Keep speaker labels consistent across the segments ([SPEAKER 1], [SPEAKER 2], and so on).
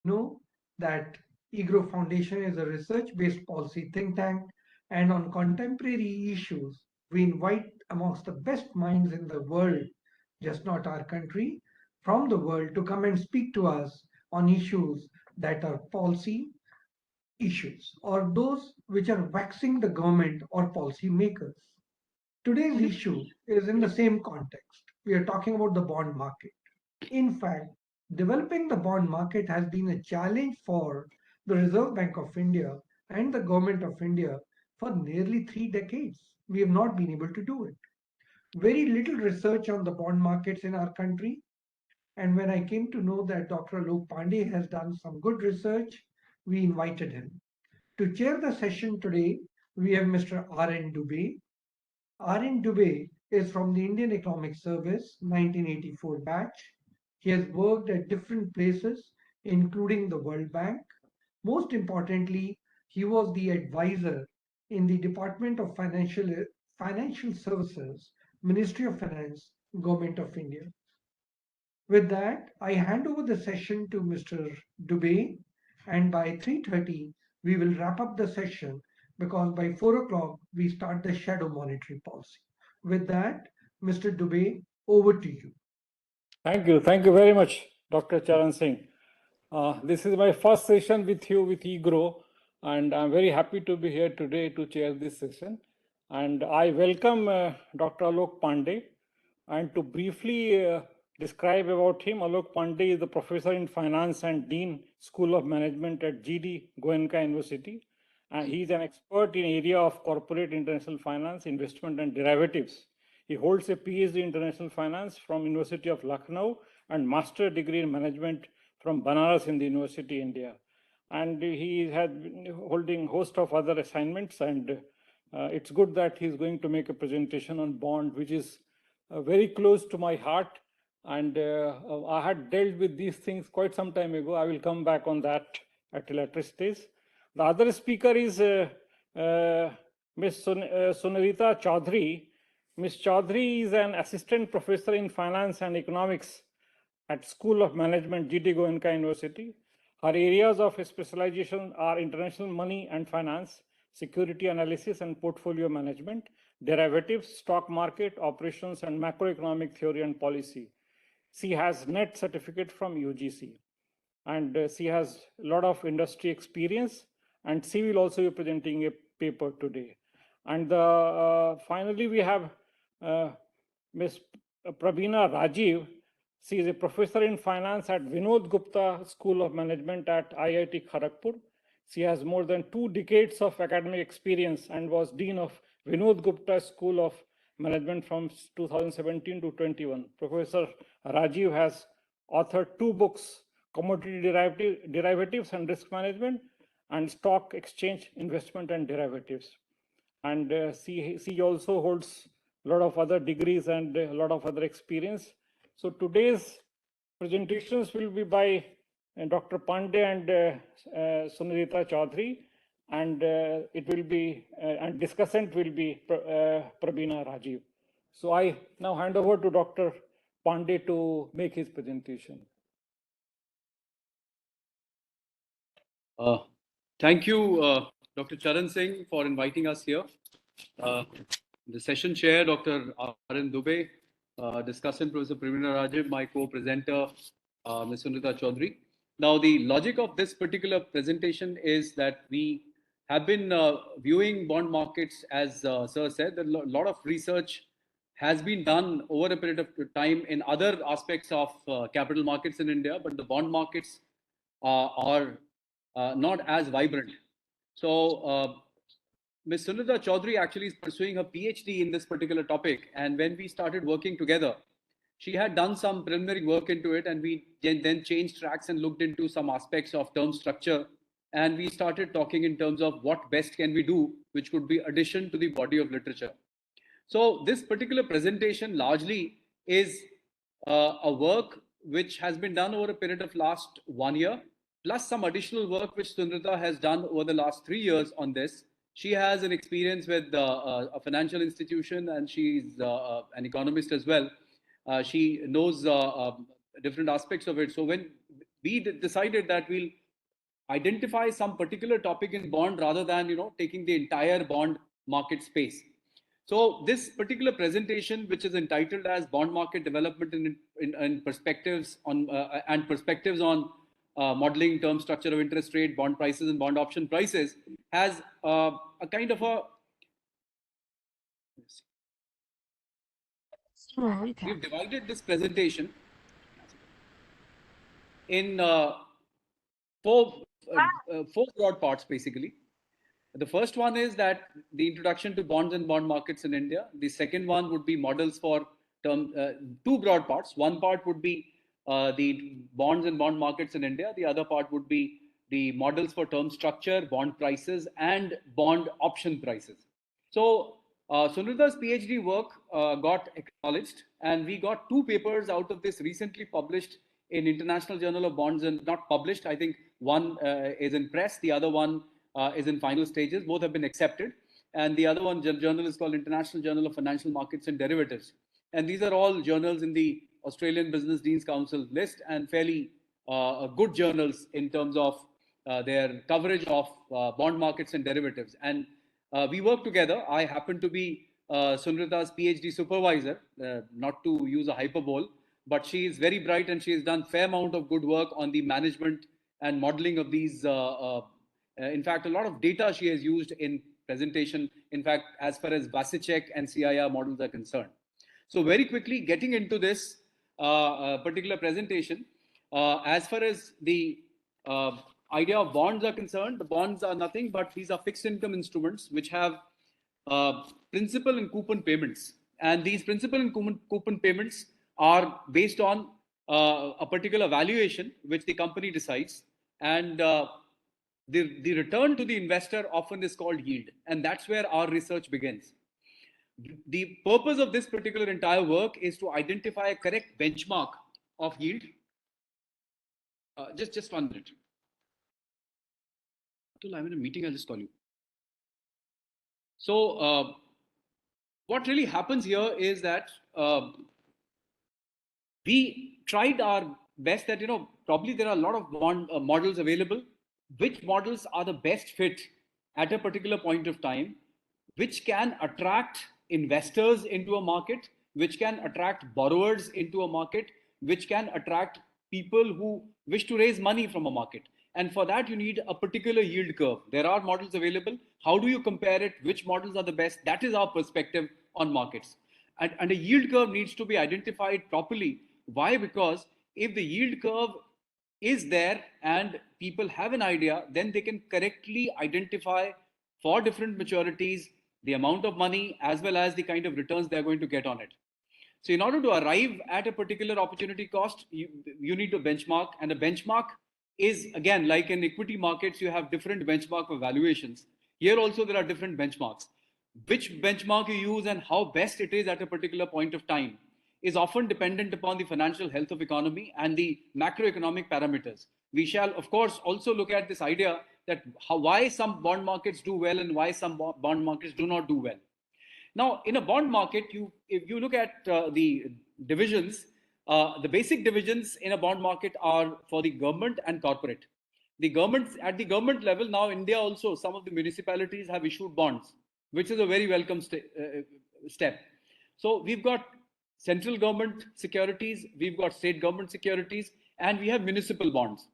[SPEAKER 1] know that EGROW Foundation is a research-based policy think tank, and on contemporary issues, we invite amongst the best minds in the world, just not our country, from the world to come and speak to us on issues that are policy issues or those which are vexing the government or policy makers. Today's issue is in the same context. We are talking about the bond market. In fact, developing the bond market has been a challenge for the Reserve Bank of India and the Government of India for nearly 3 decades. We have not been able to do it. Very little research on the bond markets in our country. And when I came to know that Dr. Alok Pandey has done some good research, we invited him. To chair the session today, we have Mr. R.N. Dubey. R.N. Dubey is from the Indian Economic Service, 1984 batch. He has worked at different places, including the World Bank. Most importantly, he was the advisor in the Department of Financial Services, Ministry of Finance, Government of India. With that, I hand over the session to Mr. Dubey, and by 3:30, we will wrap up the session because by 4 o'clock, we start the shadow monetary policy. With that, Mr. Dubey, over to you.
[SPEAKER 2] Thank you. Thank you very much, Dr. Charan Singh. This is my first session with you with EGROW, and I'm very happy to be here today to chair this session. And I welcome Dr. Alok Pandey. And to briefly describe about him, Alok Pandey is a professor in finance and Dean School of Management at GD Goenka University. He is an expert in area of corporate international finance, investment and derivatives. He holds a PhD in international finance from University of Lucknow and master degree in management from Banaras in the University, India. And he has been holding host of other assignments, and it's good that he's going to make a presentation on bond, which is very close to my heart. And I had dealt with these things quite some time ago. I will come back on that at a later stage. The other speaker is Ms. Sunrita Chaudhari. Ms. Chaudhary is an assistant professor in finance and economics at School of Management, GD Goenka University. Her areas of specialization are international money and finance, security analysis and portfolio management, derivatives, stock market, operations, and macroeconomic theory and policy. She has NET certificate from UGC, and she has a lot of industry experience, and she will also be presenting a paper today. And finally, we have Ms. Prabina Rajib. She is a professor in finance at Vinod Gupta School of Management at IIT Kharagpur. She has more than 2 decades of academic experience and was Dean of Vinod Gupta School of Management from 2017 to 21. Professor Rajib has authored 2 books, Commodity Derivatives and Risk Management, and Stock Exchange Investment and Derivatives. And she also holds a lot of other degrees and a lot of other experience. So today's presentations will be by Dr. Pandey and Sunrita Chaudhary, and it will be and discussant will be Prabina Rajib. So I now hand over to Dr. Pandey to make his presentation.
[SPEAKER 3] Thank you, Dr. Charan Singh, for inviting us here. The session chair, Dr. R.N. Dubey, discussant Professor Prabina Rajib, my co-presenter, Ms. Sunrita Chaudhary. Now, the logic of this particular presentation is that we have been viewing bond markets, as Sir said, a lot of research has been done over a period of time in other aspects of capital markets in India, but the bond markets are not as vibrant. So Ms. Sunrita Chaudhary actually is pursuing her PhD in this particular topic. And when we started working together, she had done some preliminary work into it, and we then changed tracks and looked into some aspects of term structure. And we started talking in terms of what best can we do, which could be addition to the body of literature. So this particular presentation largely is a work which has been done over a period of last 1 year, plus some additional work which Sunrita has done over the last 3 years on this. She has an experience with a financial institution, and she's an economist as well. She knows different aspects of it. So when we decided that we'll identify some particular topic in bond rather than taking the entire bond market space. So this particular presentation, which is entitled as Bond Market Development in Perspectives on and Perspectives on Modeling Term Structure of Interest Rate, Bond Prices and Bond Option Prices, has a kind of a we've divided this presentation in four broad parts, basically. The first one is that the introduction to bonds and bond markets in India. The second one would be models for term, two broad parts. One part would be the bonds and bond markets in India. The other part would be the models for term structure, bond prices, and bond option prices. So Sunrita's PhD work got acknowledged, and we got two papers out of this recently published in International Journal of Bonds, and not published. I think one is in press, the other one is in final stages. Both have been accepted. And the other one journal is called International Journal of Financial Markets and Derivatives. And these are all journals in the Australian Business Deans Council list, and fairly good journals in terms of their coverage of bond markets and derivatives. And we work together. I happen to be Sunrita's PhD supervisor, not to use a hyperbole, but she is very bright and she has done fair amount of good work on the management and modeling of these. In fact, a lot of data she has used in presentation, in fact, as far as Vasicek and TSIR models are concerned. So very quickly, getting into this particular presentation, as far as the idea of bonds are concerned, the bonds are nothing but these are fixed income instruments which have principal and coupon payments. And these principal and coupon payments are based on a particular valuation which the company decides. And the return to the investor often is called yield. And that's where our research begins. The purpose of this particular entire work is to identify a correct benchmark of yield. Just 1 minute. I'm in a meeting, I'll just call you. So what really happens here is that we tried our best that, probably there are a lot of bond models available. Which models are the best fit at a particular point of time, which can attract investors into a market, which can attract borrowers into a market, which can attract people who wish to raise money from a market. And for that, you need a particular yield curve. There are models available. How do you compare it? Which models are the best? That is our perspective on markets. And a yield curve needs to be identified properly. Why? Because if the yield curve is there and people have an idea, then they can correctly identify for different maturities the amount of money as well as the kind of returns they're going to get on it. So in order to arrive at a particular opportunity cost, you need to benchmark, and a benchmark is, again, like in equity markets, you have different benchmark evaluations. Here also there are different benchmarks. Which benchmark you use and how best it is at a particular point of time is often dependent upon the financial health of economy and the macroeconomic parameters. We shall, of course, also look at this idea that why some bond markets do well and why some bond markets do not do well. Now, in a bond market, if you look at the divisions, the basic divisions in a bond market are for the government and corporate. At the government level, now India also, some of the municipalities have issued bonds, which is a very welcome step. So we've got central government securities, we've got state government securities, and we have municipal bonds.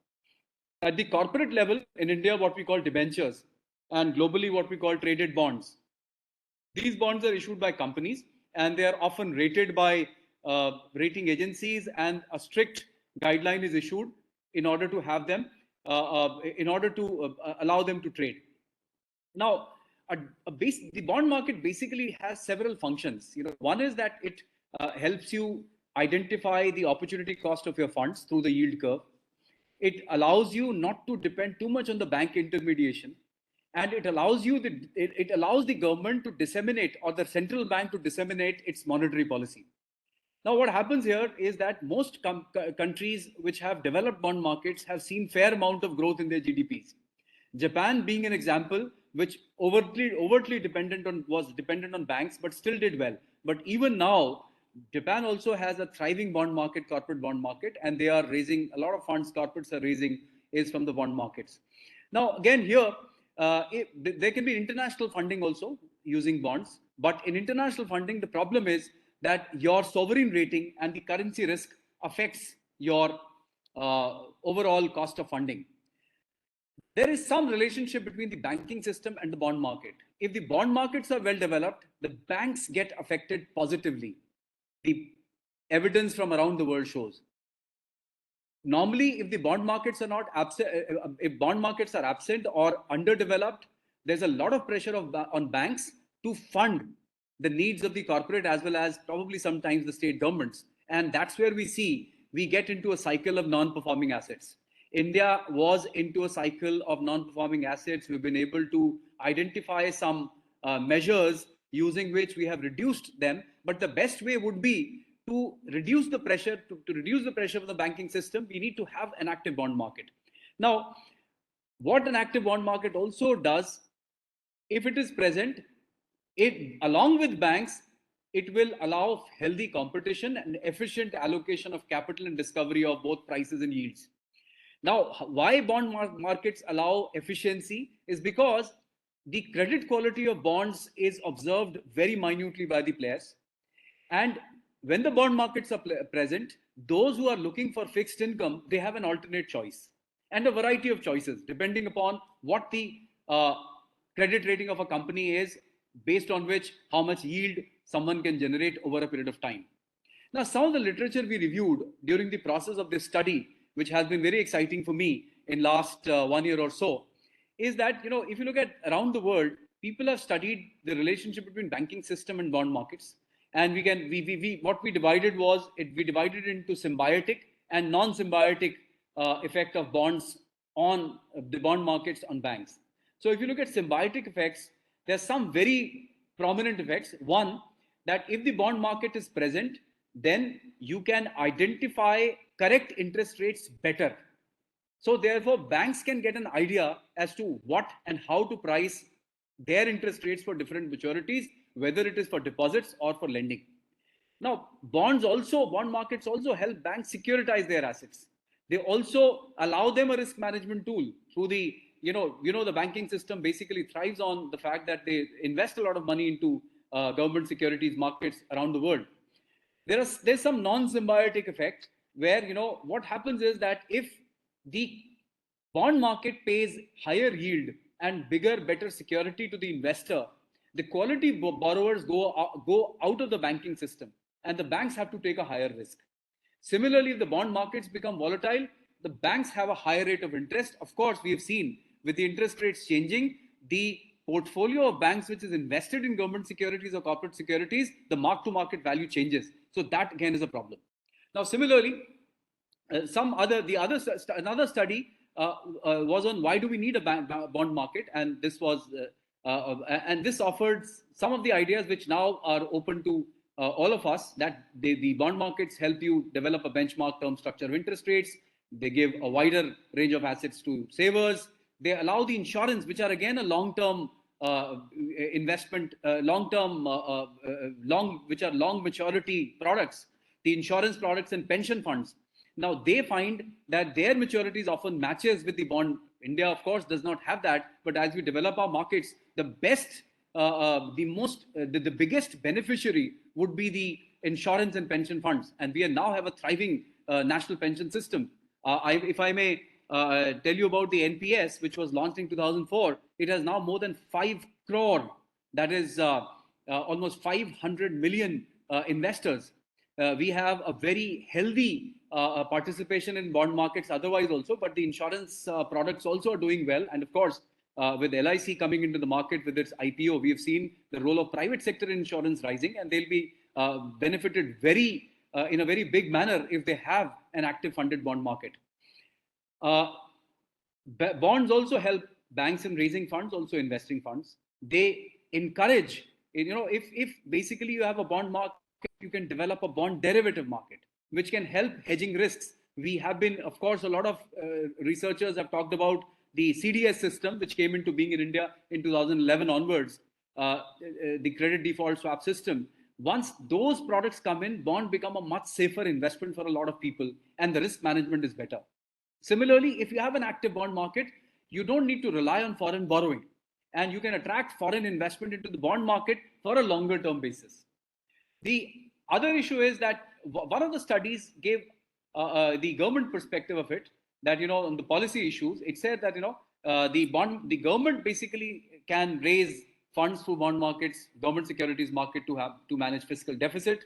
[SPEAKER 3] At the corporate level in India, what we call debentures, and globally what we call traded bonds. These bonds are issued by companies, and they are often rated by rating agencies, and a strict guideline is issued in order to have them, allow them to trade. Now, the bond market basically has several functions. One is that it helps you identify the opportunity cost of your funds through the yield curve. It allows you not to depend too much on the bank intermediation, and it allows the government to disseminate, or the central bank to disseminate, its monetary policy. Now, what happens here is that most countries which have developed bond markets have seen fair amount of growth in their GDPs. Japan being an example, which overtly was dependent on banks, but still did well. But even now, Japan also has a thriving bond market, corporate bond market, and they are raising a lot of funds. Corporates are raising is from the bond markets. Now, again, here there can be international funding also using bonds, but in international funding, the problem is that your sovereign rating and the currency risk affects your overall cost of funding. There is some relationship between the banking system and the bond market. If the bond markets are well developed, the banks get affected positively. The evidence from around the world shows. Normally, if the bond markets are not absent, if bond markets are absent or underdeveloped, there's a lot of pressure on banks to fund the needs of the corporate as well as probably sometimes the state governments. And that's where we get into a cycle of non-performing assets. India was into a cycle of non-performing assets. We've been able to identify some measures using which we have reduced them. But the best way would be to reduce the pressure, to reduce the pressure of the banking system. We need to have an active bond market. Now, what an active bond market also does, if it is present, it along with banks, it will allow healthy competition and efficient allocation of capital and discovery of both prices and yields. Now, why bond markets allow efficiency is because the credit quality of bonds is observed very minutely by the players. And when the bond markets are present, those who are looking for fixed income, they have an alternate choice and a variety of choices depending upon what the credit rating of a company is, based on which how much yield someone can generate over a period of time. Now, some of the literature we reviewed during the process of this study, which has been very exciting for me in last 1 year or so, is that, you know, if you look at around the world, people have studied the relationship between banking system and bond markets. And what we divided was, we divided into symbiotic and non-symbiotic effect of bonds on the bond markets on banks. So if you look at symbiotic effects, there's some very prominent effects. One, that if the bond market is present, then you can identify correct interest rates better. So therefore, banks can get an idea as to what and how to price their interest rates for different maturities, whether it is for deposits or for lending. Now, bond markets also help banks securitize their assets. They also allow them a risk management tool through the, the banking system basically thrives on the fact that they invest a lot of money into government securities markets around the world. There's some non-symbiotic effect where, what happens is that if the bond market pays higher yield and bigger, better security to the investor, the quality borrowers go out of the banking system and the banks have to take a higher risk. Similarly, if the bond markets become volatile, the banks have a higher rate of interest. Of course, we have seen with the interest rates changing, the portfolio of banks which is invested in government securities or corporate securities, the mark-to-market value changes. So that again is a problem. Now, similarly, another study was on why do we need a bond market, and this was and this offered some of the ideas which now are open to all of us, that the bond markets help you develop a benchmark term structure of interest rates. They give a wider range of assets to savers. They allow the insurance, which are again a long-term investment, which are long maturity products, the insurance products and pension funds. Now they find that their maturities often matches with the bond. India, of course, does not have that, but as we develop our markets, the biggest beneficiary would be the insurance and pension funds, and we now have a thriving national pension system. If I may tell you about the NPS, which was launched in 2004, it has now more than 5 crore, that is almost 500 million investors. We have a very healthy participation in bond markets otherwise also, but the insurance products also are doing well. And of course, with LIC coming into the market with its IPO, we have seen the role of private sector insurance rising, and they'll be benefited in a very big manner if they have an active funded bond market. Bonds also help banks in raising funds, also investing funds. They encourage, if basically you have a bond market, you can develop a bond derivative market, which can help hedging risks. We have been, of course, a lot of researchers have talked about the CDS system, which came into being in India in 2011 onwards, the credit default swap system, Once those products come in, bond become a much safer investment for a lot of people, and the risk management is better. Similarly, if you have an active bond market, you don't need to rely on foreign borrowing, and you can attract foreign investment into the bond market for a longer term basis. The other issue is that one of the studies gave the government perspective of it, that, on the policy issues, it said that, the government basically can raise funds through bond markets, government securities market to manage fiscal deficit.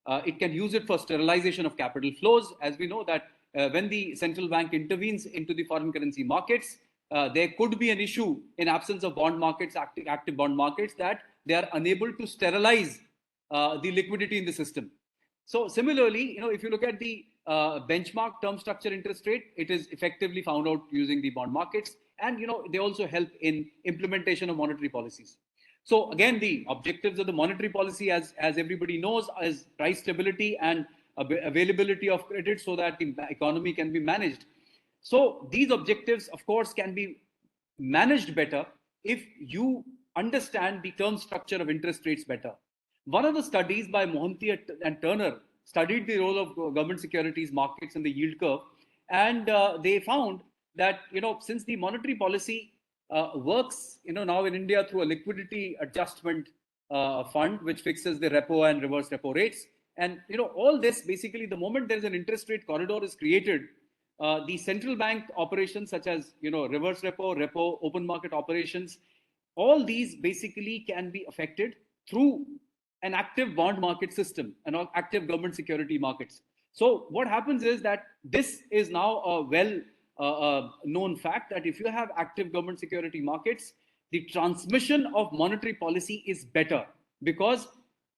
[SPEAKER 3] It can use it for sterilization of capital flows. As we know that when the central bank intervenes into the foreign currency markets, there could be an issue in absence of bond markets, active bond markets, that they are unable to sterilize the liquidity in the system. So similarly, if you look at the benchmark term structure interest rate, it is effectively found out using the bond markets, and they also help in implementation of monetary policies. So again, the objectives of the monetary policy, as everybody knows, is price stability and availability of credit so that the economy can be managed. So these objectives, of course, can be managed better if you understand the term structure of interest rates better. One of the studies by Mohanty and Turner studied the role of government securities markets in the yield curve, and they found that since the monetary policy works now in India through a liquidity adjustment fund which fixes the repo and reverse repo rates, and all this basically, the moment there is an interest rate corridor is created, the central bank operations such as reverse repo, open market operations, all these basically can be affected through an active bond market system and active government security markets. So what happens is that this is now a well known fact that if you have active government security markets, the transmission of monetary policy is better, because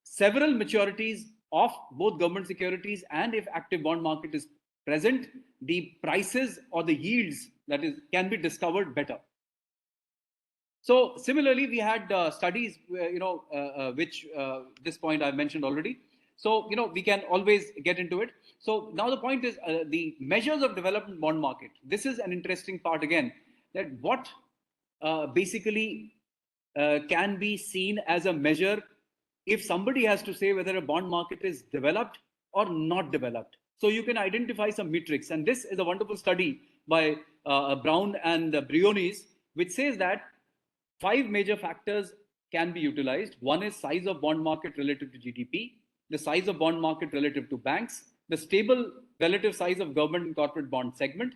[SPEAKER 3] several maturities of both government securities, and if active bond market is present, the prices or the yields can be discovered better. So similarly, we had studies, which this point I've mentioned already. So, we can always get into it. So now the point is the measures of development bond market. This is an interesting part again, that what basically can be seen as a measure if somebody has to say whether a bond market is developed or not developed. So you can identify some metrics. And this is a wonderful study by Brown and Briones, which says that 5 major factors can be utilized. One is size of bond market relative to GDP, the size of bond market relative to banks, the stable relative size of government and corporate bond segment,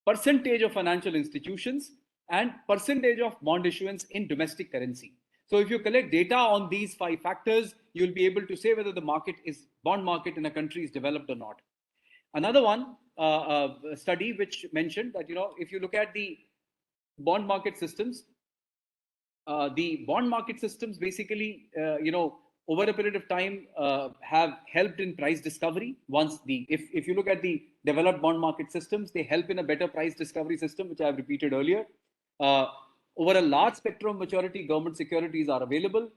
[SPEAKER 3] percentage of financial institutions, and percentage of bond issuance in domestic currency. So if you collect data on these 5 factors, you'll be able to say whether the bond market in a country is developed or not. Another one, a study which mentioned that, if you look at the bond market systems, basically, over a period of time have helped in price discovery. If you look at the developed bond market systems, they help in a better price discovery system, which I have repeated earlier. Over a large spectrum of maturity, government securities are available.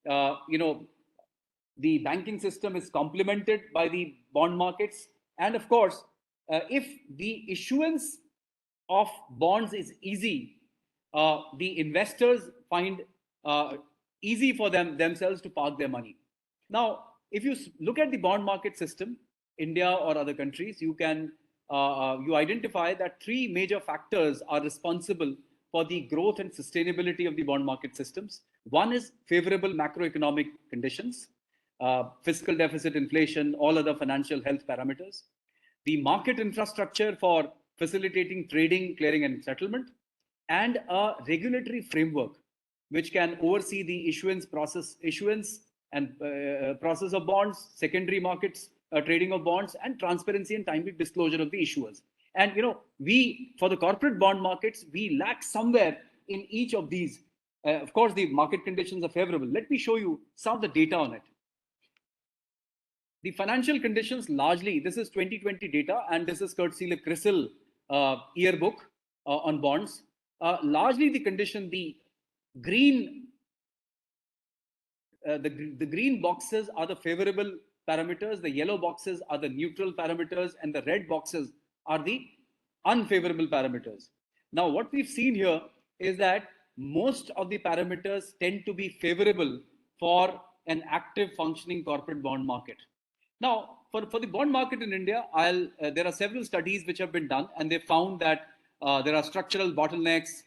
[SPEAKER 3] The banking system is complemented by the bond markets. And of course, if the issuance of bonds is easy, the investors find easy for themselves to park their money. Now, if you look at the bond market system, India or other countries, you can you identify that 3 major factors are responsible for the growth and sustainability of the bond market systems. One is favorable macroeconomic conditions, fiscal deficit, inflation, all other financial health parameters, the market infrastructure for facilitating trading, clearing, and settlement, and a regulatory framework which can oversee the issuance and process of bonds, secondary markets, trading of bonds, and transparency and timely disclosure of the issuers. And for the corporate bond markets, we lack somewhere in each of these. Of course, the market conditions are favorable. Let me show you some of the data on it. The financial conditions, largely, this is 2020 data, and this is courtesy of CRISIL yearbook on bonds. Largely, the condition, the green boxes are the favorable parameters, the yellow boxes are the neutral parameters, and the red boxes are the unfavorable parameters. Now, what we've seen here is that most of the parameters tend to be favorable for an active functioning corporate bond market. Now, for the bond market in India, there are several studies which have been done, and they found that there are structural bottlenecks,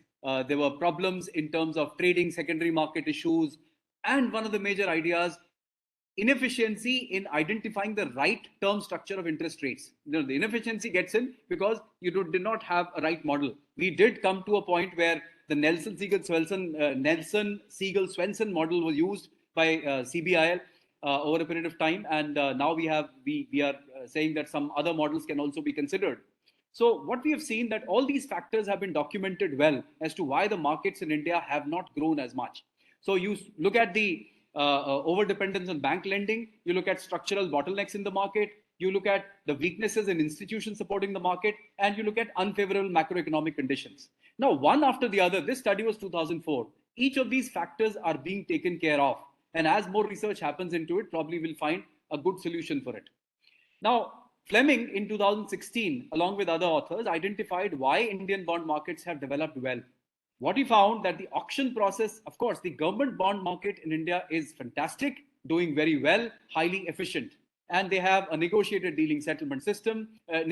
[SPEAKER 3] there were problems in terms of trading secondary market issues, and one of the major ideas, inefficiency in identifying the right term structure of interest rates. The inefficiency gets in because you did not have a right model. We did come to a point where the Nelson-Siegel-Swenson model was used by CBIL over a period of time, and now we are saying that some other models can also be considered. So what we have seen that all these factors have been documented well as to why the markets in India have not grown as much. So you look at the over dependence on bank lending, you look at structural bottlenecks in the market, you look at the weaknesses in institutions supporting the market, and you look at unfavorable macroeconomic conditions. Now, one after the other, this study was 2004. Each of these factors are being taken care of. And as more research happens into it, probably we'll find a good solution for it. Now, Fleming in 2016, along with other authors, identified why Indian bond markets have developed well. What he found that the auction process, of course, the government bond market in India is fantastic, doing very well, highly efficient. And they have a negotiated dealing settlement system, an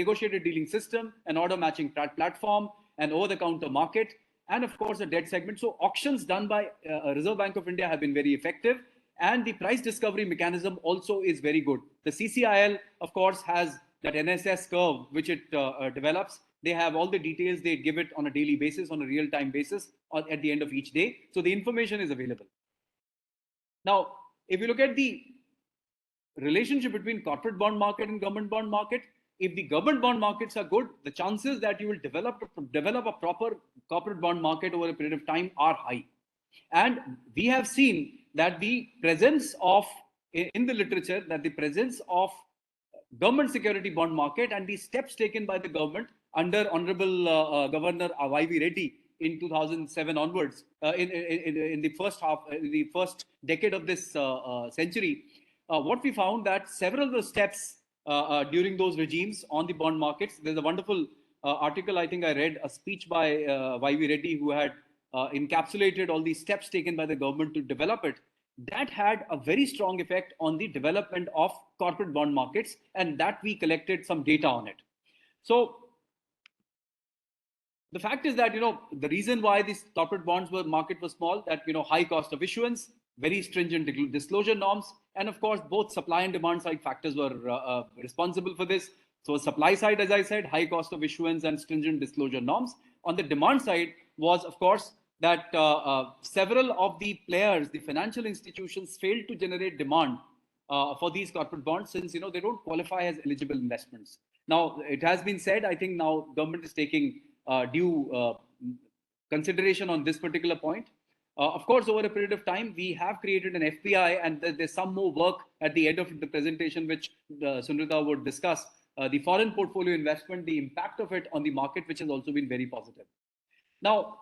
[SPEAKER 3] order matching platform, an over-the-counter market, and of course, a debt segment. So auctions done by Reserve Bank of India have been very effective. And the price discovery mechanism also is very good. The CCIL, of course, has that NSS curve, which it develops. They have all the details. They give it on a daily basis, on a real-time basis, or at the end of each day. So the information is available. Now, if you look at the relationship between corporate bond market and government bond market, if the government bond markets are good, the chances that you will develop a proper corporate bond market over a period of time are high. And we have seen that the presence of, in the literature, that the presence of government security bond market and the steps taken by the government under Honorable Governor Y.V. Retd in 2007 onwards, in the first decade of this century, what we found that several of the steps during those regimes on the bond markets, there's a wonderful article, I think I read, a speech by Y.V. Retd, who had encapsulated all these steps taken by the government to develop it. That had a very strong effect on the development of corporate bond markets, and that we collected some data on it. So the fact is that, the reason why this corporate bonds market was small, that, high cost of issuance, very stringent disclosure norms, and of course, both supply and demand side factors were responsible for this. So supply side, as I said, high cost of issuance and stringent disclosure norms. On the demand side was, of course, that several of the players, the financial institutions, failed to generate demand for these corporate bonds, since they don't qualify as eligible investments. Now, it has been said, I think now government is taking due consideration on this particular point. Of course, over a period of time, we have created an FPI, and there's some more work at the end of the presentation, which Sunrita would discuss. The foreign portfolio investment, the impact of it on the market, which has also been very positive. Now,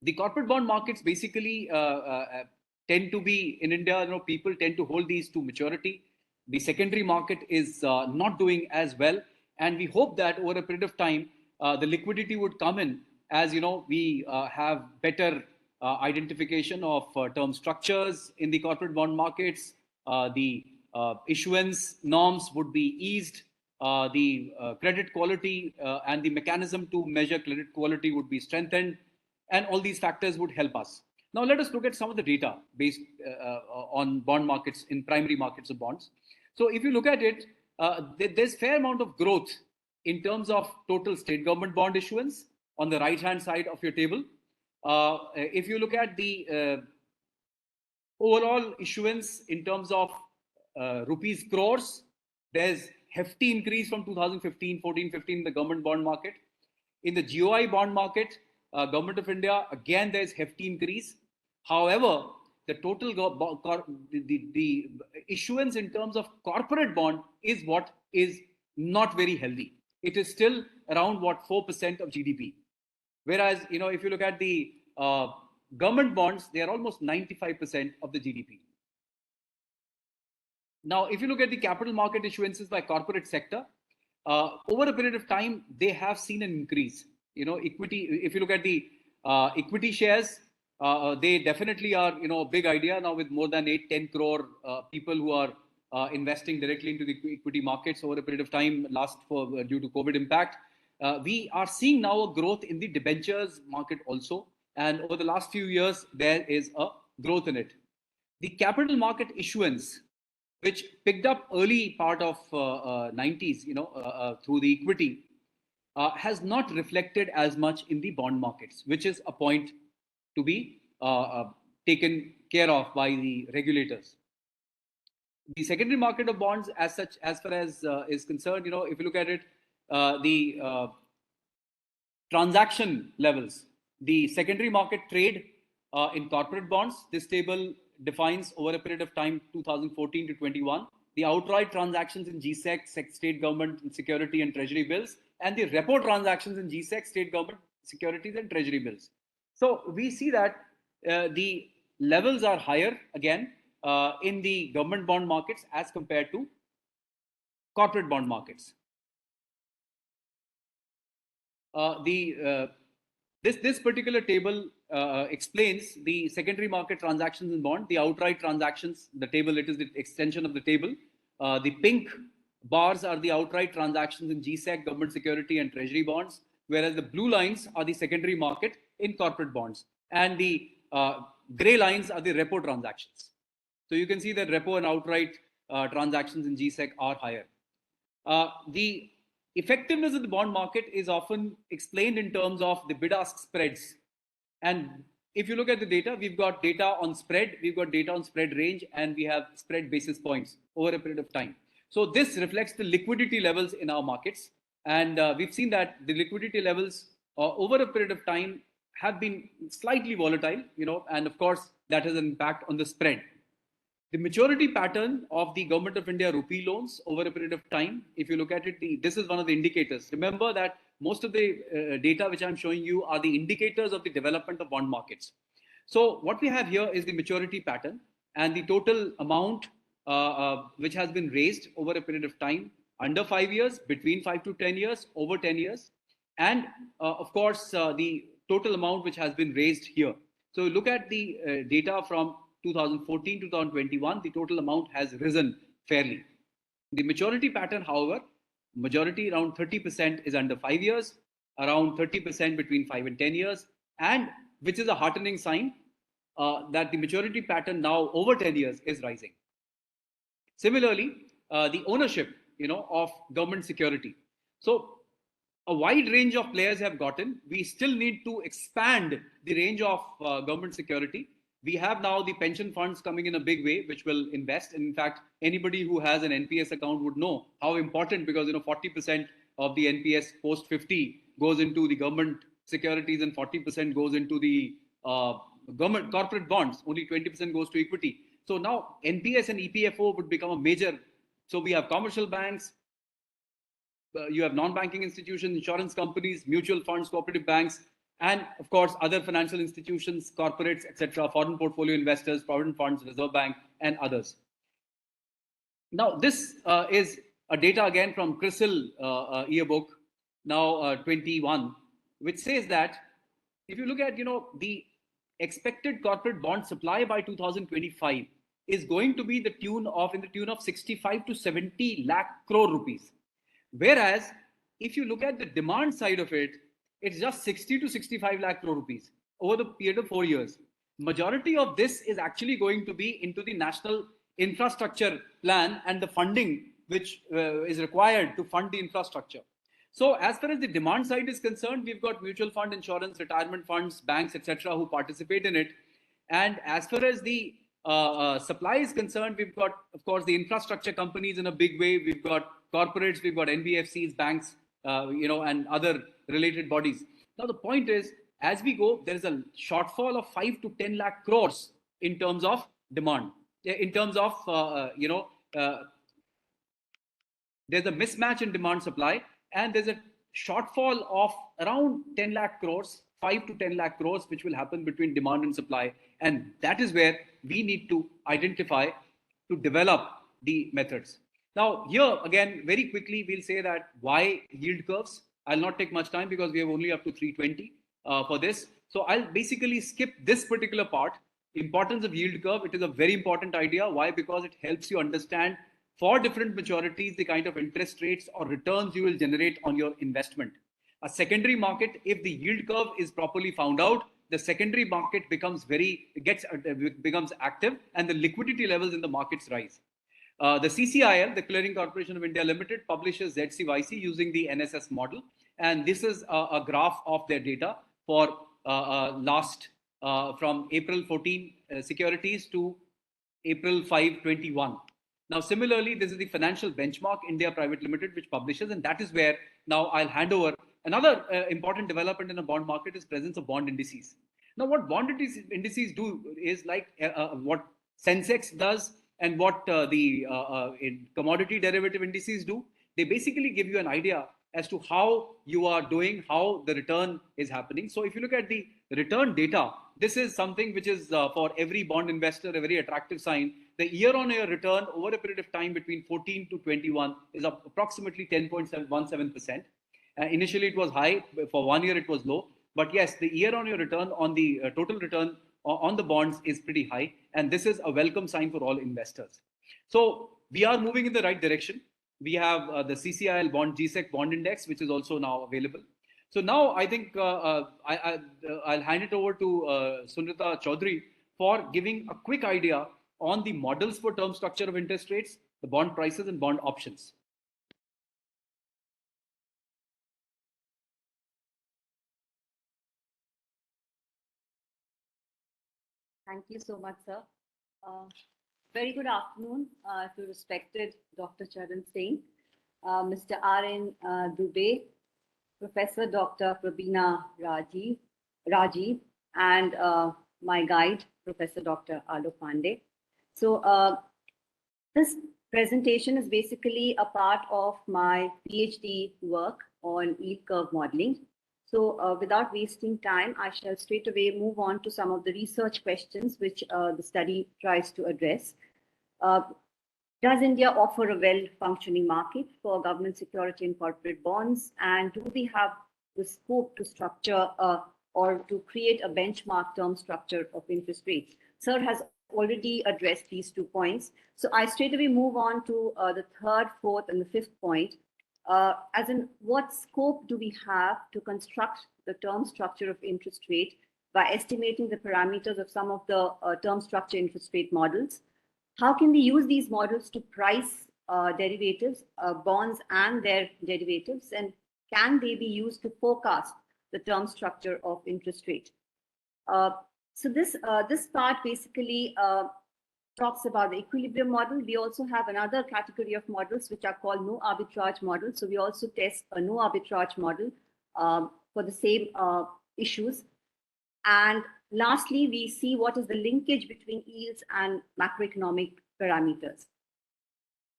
[SPEAKER 3] the corporate bond markets basically tend to be, in India, people tend to hold these to maturity. The secondary market is not doing as well. And we hope that over a period of time, the liquidity would come in as, we have better identification of term structures in the corporate bond markets. The issuance norms would be eased. The credit quality and the mechanism to measure credit quality would be strengthened. And all these factors would help us. Now, let us look at some of the data based on bond markets in primary markets of bonds. So if you look at it, there's fair amount of growth in terms of total state government bond issuance on the right-hand side of your table. If you look at the overall issuance in terms of rupees crores, there's hefty increase from 2015, 14, 15 in the government bond market. In the GOI bond market, Government of India, again, there's hefty increase. However, the total the issuance in terms of corporate bond is what is not very healthy. It is still around 4% of GDP. Whereas, if you look at the government bonds, they are almost 95% of the GDP. Now, if you look at the capital market issuances by corporate sector, over a period of time, they have seen an increase. Equity, if you look at the equity shares, They definitely are, a big idea now with more than 8-10 crore people who are investing directly into the equity markets over a period of time due to COVID impact. We are seeing now a growth in the debentures market also. And over the last few years, there is a growth in it. The capital market issuance, which picked up early part of 90s, through the equity, has not reflected as much in the bond markets, which is a point to be taken care of by the regulators. The secondary market of bonds, as such, as far as is concerned, if you look at it, the transaction levels, the secondary market trade in corporate bonds. This table defines over a period of time 2014 to 21 the outright transactions in GSEC, state government security and treasury bills, and the repo transactions in GSEC, state government securities and treasury bills. So we see that the levels are higher again in the government bond markets as compared to corporate bond markets. This particular table explains the secondary market transactions in bond, the outright transactions. The table, it is the extension of the table. The pink bars are the outright transactions in GSEC, government security and treasury bonds, whereas the blue lines are the secondary market in corporate bonds, and the gray lines are the repo transactions. So you can see that repo and outright transactions in GSEC are higher. The effectiveness of the bond market is often explained in terms of the bid-ask spreads. And if you look at the data, we've got data on spread, we've got data on spread range, and we have spread basis points over a period of time. So this reflects the liquidity levels in our markets. And we've seen that the liquidity levels over a period of time have been slightly volatile, and of course, that has an impact on the spread. The maturity pattern of the Government of India rupee loans over a period of time, if you look at it, this is one of the indicators. Remember that most of the data which I'm showing you are the indicators of the development of bond markets. So what we have here is the maturity pattern and the total amount which has been raised over a period of time, under 5 years, between 5 to 10 years, over 10 years, and of course, the total amount which has been raised here. So look at the data from 2014 to 2021, the total amount has risen fairly. The maturity pattern, however, majority around 30% is under 5 years, around 30% between 5 and 10 years, and which is a heartening sign that the maturity pattern now over 10 years is rising. Similarly, the ownership, of government security. So a wide range of players have gotten. We still need to expand the range of government security. We have now the pension funds coming in a big way, which will invest. In fact, anybody who has an NPS account would know how important, because 40% of the NPS post 50 goes into the government securities and 40% goes into the government corporate bonds. Only 20% goes to equity. So now NPS and EPFO would become a major. So we have commercial banks, you have non-banking institutions, insurance companies, mutual funds, cooperative banks, and of course, other financial institutions, corporates, etc., foreign portfolio investors, provident funds, Reserve Bank, and others. Now, this is a data again from CRISIL yearbook, now 21, which says that if you look at, the expected corporate bond supply by 2025 is going to be in the tune of 65 to 70 lakh crore rupees. Whereas, if you look at the demand side of it, it's just 60 to 65 lakh crore rupees over the period of 4 years. Majority of this is actually going to be into the national infrastructure plan and the funding which is required to fund the infrastructure. So as far as the demand side is concerned, we've got mutual fund, insurance, retirement funds, banks, etc., who participate in it. And as far as the supply is concerned, we've got, of course, the infrastructure companies in a big way. We've got corporates, we've got NBFCs, banks, and other related bodies. Now, the point is, as we go, there is a shortfall of 5 to 10 lakh crores in terms of demand. In terms of, there's a mismatch in demand supply, and there's a shortfall of around 10 lakh crores, 5 to 10 lakh crores, which will happen between demand and supply. And that is where we need to identify to develop the methods. Now, here again, very quickly, we'll say that why yield curves. I'll not take much time because we have only up to 320 for this. So I'll basically skip this particular part. Importance of yield curve. It is a very important idea. Why? Because it helps you understand for different maturities the kind of interest rates or returns you will generate on your investment. A secondary market, if the yield curve is properly found out, the secondary market becomes becomes active and the liquidity levels in the markets rise. The CCIL, the Clearing Corporation of India Limited, publishes ZCYC using the NSS model. And this is a graph of their data for from April 14 securities to April 5, 21. Now, similarly, this is the Financial Benchmark India Private Limited, which publishes, and that is where now I'll hand over. Another important development in a bond market is presence of bond indices. Now, what bond indices do is like what Sensex does and what the commodity derivative indices do. They basically give you an idea as to how you are doing, how the return is happening. So if you look at the return data, this is something which is for every bond investor a very attractive sign. The year-on-year return over a period of time between 14 to 21 is approximately 10.17%. Initially, it was high. For 1 year, it was low. But yes, the year-on-year return on the total return on the bonds is pretty high. And this is a welcome sign for all investors. So we are moving in the right direction. We have the CCIL Bond GSEC Bond Index, which is also now available. So now I think I'll hand it over to Sunrita Chaudhari for giving a quick idea on the models for term structure of interest rates, the bond prices and bond options.
[SPEAKER 4] Thank you so much, sir. Very good afternoon to respected Dr. Charan Singh, Mr. R.N. Dubey, Professor Dr. Prabina Rajib, and my guide, Professor Dr. Alok Pandey. So this presentation is basically a part of my PhD work on yield curve modeling. So without wasting time, I shall straight away move on to some of the research questions which the study tries to address. Does India offer a well-functioning market for government security and corporate bonds? And do we have the scope to structure or to create a benchmark term structure of interest rates? Sir has already addressed these 2 points. So I straight away move on to the third, fourth, and the fifth point. As in, what scope do we have to construct the term structure of interest rate by estimating the parameters of some of the term structure interest rate models? How can we use these models to price derivatives, bonds and their derivatives? And can they be used to forecast the term structure of interest rate? So this part basically talks about the equilibrium model. We also have another category of models which are called no arbitrage models. So we also test a no arbitrage model for the same issues. And lastly, we see what is the linkage between yields and macroeconomic parameters.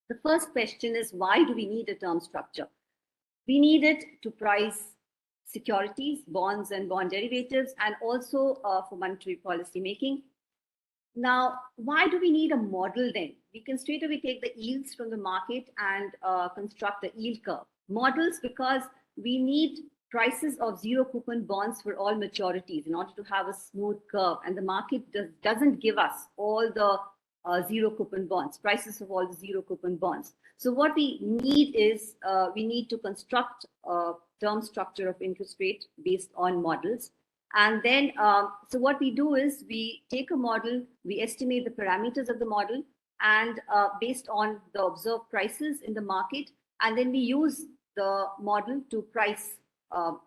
[SPEAKER 4] The first question is, why do we need a term structure? We need it to price securities, bonds and bond derivatives, and also for monetary policy making. Now, why do we need a model then? We can straight away take the yields from the market and construct the yield curve. Models, because we need prices of zero coupon bonds for all maturities in order to have a smooth curve, and the market doesn't give us all the zero coupon bonds, prices of all the zero coupon bonds. So what we need is we need to construct a term structure of interest rate based on models. And then, so what we do is we take a model, we estimate the parameters of the model, and based on the observed prices in the market, and then we use the model to price,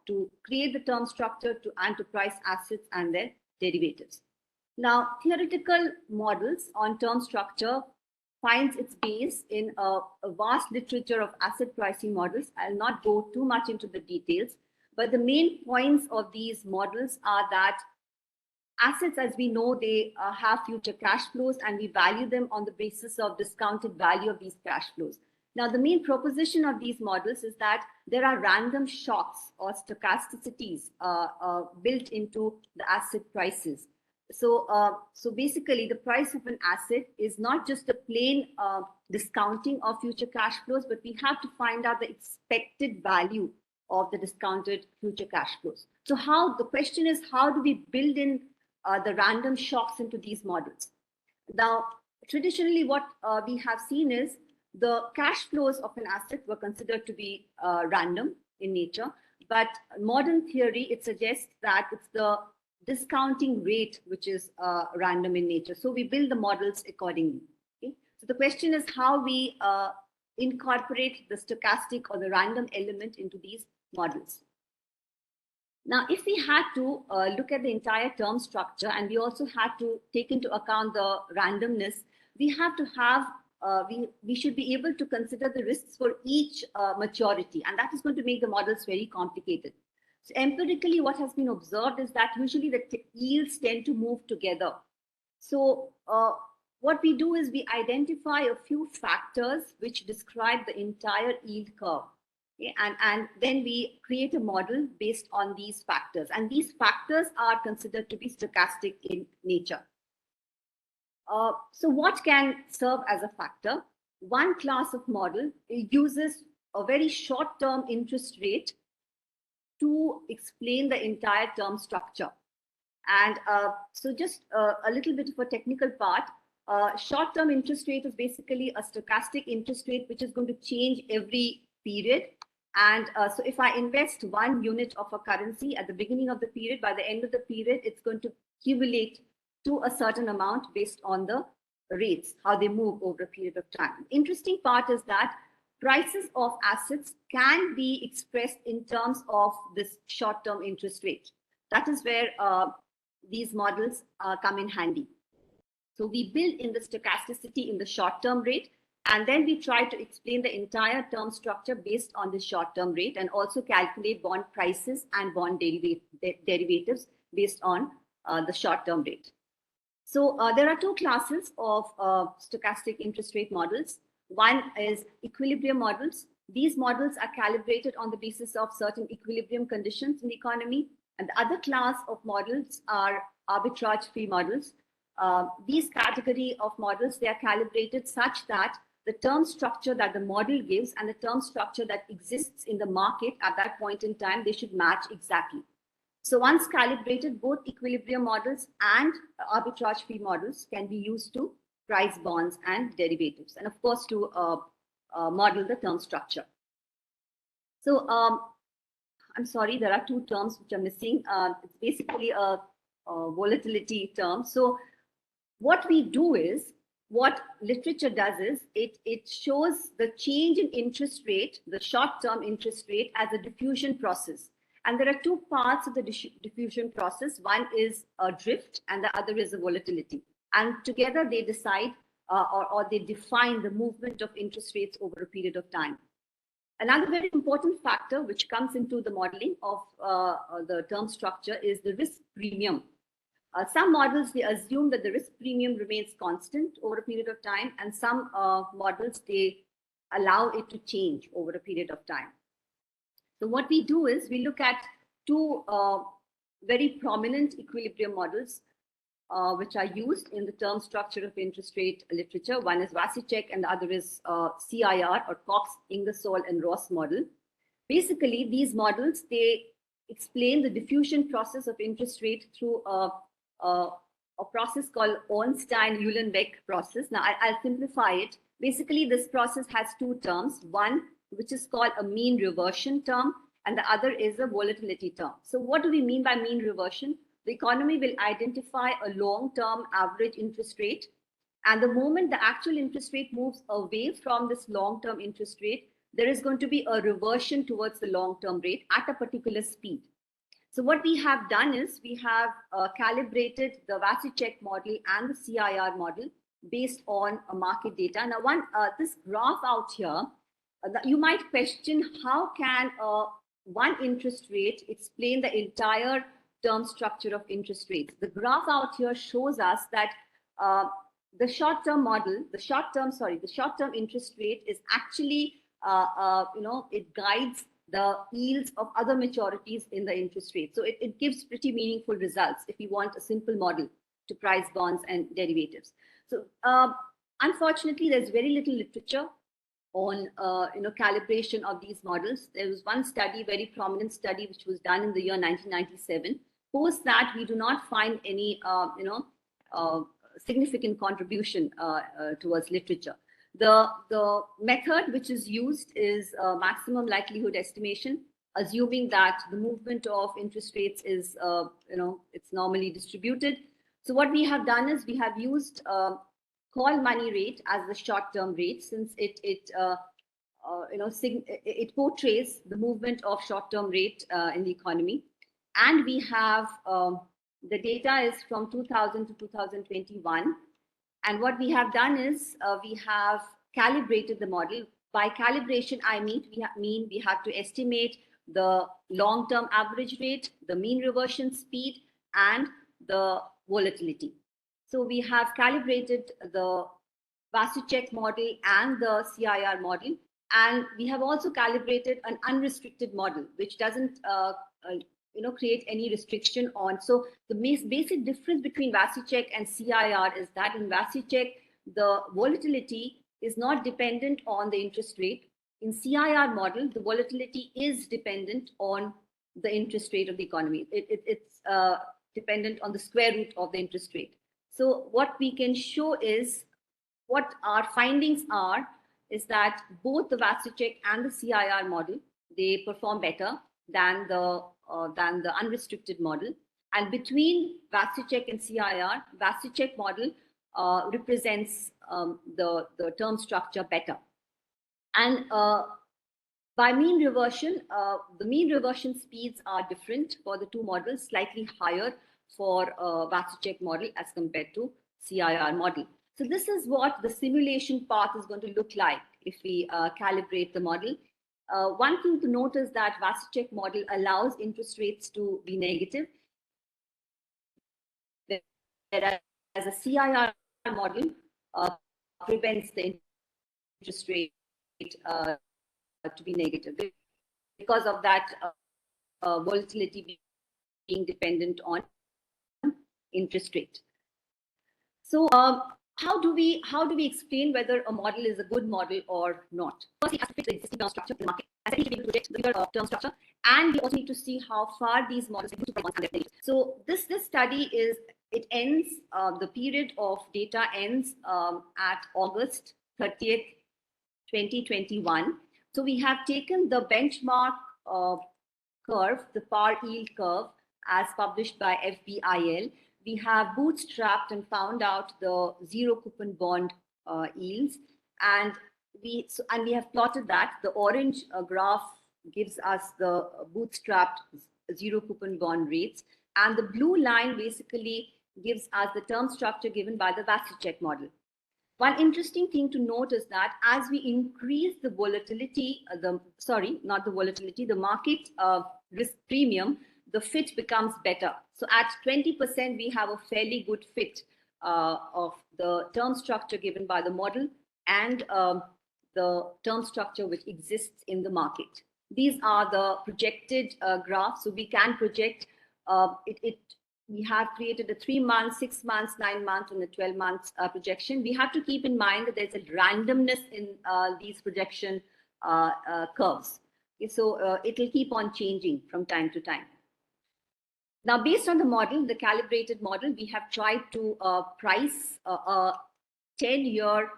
[SPEAKER 4] to create the term structure and to price assets and their derivatives. Now, theoretical models on term structure finds its base in a vast literature of asset pricing models. I'll not go too much into the details, but the main points of these models are that assets, as we know, they have future cash flows, and we value them on the basis of discounted value of these cash flows. Now, the main proposition of these models is that there are random shocks or stochasticities built into the asset prices. So, so basically, the price of an asset is not just a plain discounting of future cash flows, but we have to find out the expected value of the discounted future cash flows. So the question is, how do we build in the random shocks into these models? Now, traditionally, what we have seen is the cash flows of an asset were considered to be random in nature, but modern theory, it suggests that it's the discounting rate which is random in nature. So we build the models accordingly. Okay? So the question is how we incorporate the stochastic or the random element into these models. Now, if we had to look at the entire term structure, and we also had to take into account the randomness, we have to have, we should be able to consider the risks for each maturity, and that is going to make the models very complicated. So empirically, what has been observed is that usually the yields tend to move together. So what we do is we identify a few factors which describe the entire yield curve. Okay? And then we create a model based on these factors. And these factors are considered to be stochastic in nature. So what can serve as a factor? One class of model uses a very short-term interest rate to explain the entire term structure. And so just a little bit of a technical part. Short-term interest rate is basically a stochastic interest rate which is going to change every period. And so if I invest 1 unit of a currency at the beginning of the period, by the end of the period, it's going to accumulate to a certain amount based on the rates, how they move over a period of time. Interesting part is that prices of assets can be expressed in terms of this short-term interest rate. That is where these models come in handy. So we build in the stochasticity in the short-term rate, and then we try to explain the entire term structure based on the short-term rate, and also calculate bond prices and bond derivatives based on the short-term rate. So there are two classes of stochastic interest rate models. One is equilibrium models. These models are calibrated on the basis of certain equilibrium conditions in the economy. And the other class of models are arbitrage-free models. These category of models, they are calibrated such that the term structure that the model gives and the term structure that exists in the market at that point in time, they should match exactly. So once calibrated, both equilibrium models and arbitrage-free models can be used to price bonds and derivatives, and of course to model the term structure. So I'm sorry, there are two terms which are missing. It's basically a volatility term. So what we do is, what literature does is, it shows the change in interest rate, the short-term interest rate, as a diffusion process. And there are two parts of the diffusion process. One is a drift and the other is a volatility. And together they decide or they define the movement of interest rates over a period of time. Another very important factor which comes into the modeling of the term structure is the risk premium. Some models, they assume that the risk premium remains constant over a period of time, and some models, they allow it to change over a period of time. So what we do is we look at two very prominent equilibrium models which are used in the term structure of interest rate literature. One is Vasicek and the other is CIR or Cox, Ingersoll and Ross model. Basically, these models, they explain the diffusion process of interest rate through a process called Ornstein-Uhlenbeck process. Now, I'll simplify it. Basically, this process has two terms. One, which is called a mean reversion term, and the other is a volatility term. So what do we mean by mean reversion? The economy will identify a long-term average interest rate, and the moment the actual interest rate moves away from this long-term interest rate, there is going to be a reversion towards the long-term rate at a particular speed. So what we have done is we have calibrated the Vasicek model and the CIR model based on market data. Now, this graph out here, you might question, how can one interest rate explain the entire term structure of interest rates? The graph out here shows us that the short-term model, the short-term interest rate is actually, it guides the yields of other maturities in the interest rate. So it gives pretty meaningful results if you want a simple model to price bonds and derivatives. So unfortunately, there's very little literature on calibration of these models. There was one study, very prominent study, which was done in the year 1997. Post that, we do not find any significant contribution towards literature. The method which is used is maximum likelihood estimation, assuming that the movement of interest rates is it's normally distributed. So what we have done is we have used call money rate as the short-term rate, since it portrays the movement of short-term rate in the economy. And we have the data is from 2000 to 2021. And what we have done is we have calibrated the model. By calibration, I mean we have to estimate the long-term average rate, the mean reversion speed, and the volatility. So we have calibrated the Vasicek model and the CIR model, and we have also calibrated an unrestricted model, which doesn't create any restriction on. So the basic difference between Vasicek and CIR is that in Vasicek, the volatility is not dependent on the interest rate. In CIR model, the volatility is dependent on the interest rate of the economy. It's dependent on the square root of the interest rate. So what we can show is, what our findings are, is that both the Vasicek and the CIR model, they perform better than the unrestricted model. And between Vasicek and CIR, Vasicek model represents the term structure better. And by mean reversion, the mean reversion speeds are different for the two models, slightly higher for Vasicek model as compared to CIR model. So this is what the simulation path is going to look like if we calibrate the model. One thing to note is that Vasicek model allows interest rates to be negative, whereas a CIR model prevents the interest rate to be negative because of that volatility being dependent on interest rate. So how do we explain whether a model is a good model or not? First, we have to fit the existing term structure of the market, and secondly, we need to predict the future term structure, and we also need to see how far these models are going to. So this study ends, the period of data ends at August 30th, 2021. So we have taken the benchmark curve, the par yield curve, as published by FBIL. We have bootstrapped and found out the zero coupon bond yields, and we have plotted that. The orange graph gives us the bootstrapped zero coupon bond rates, and the blue line basically gives us the term structure given by the Vasicek model. One interesting thing to note is that as we increase the volatility, the market risk premium, the fit becomes better. So at 20%, we have a fairly good fit of the term structure given by the model and the term structure which exists in the market. These are the projected graphs. So we can project we have created a 3 months, 6 months, 9 months, and a 12 months projection. We have to keep in mind that there's a randomness in these projection curves. Okay, so it will keep on changing from time to time. Now, based on the model, the calibrated model, we have tried to price a 10-year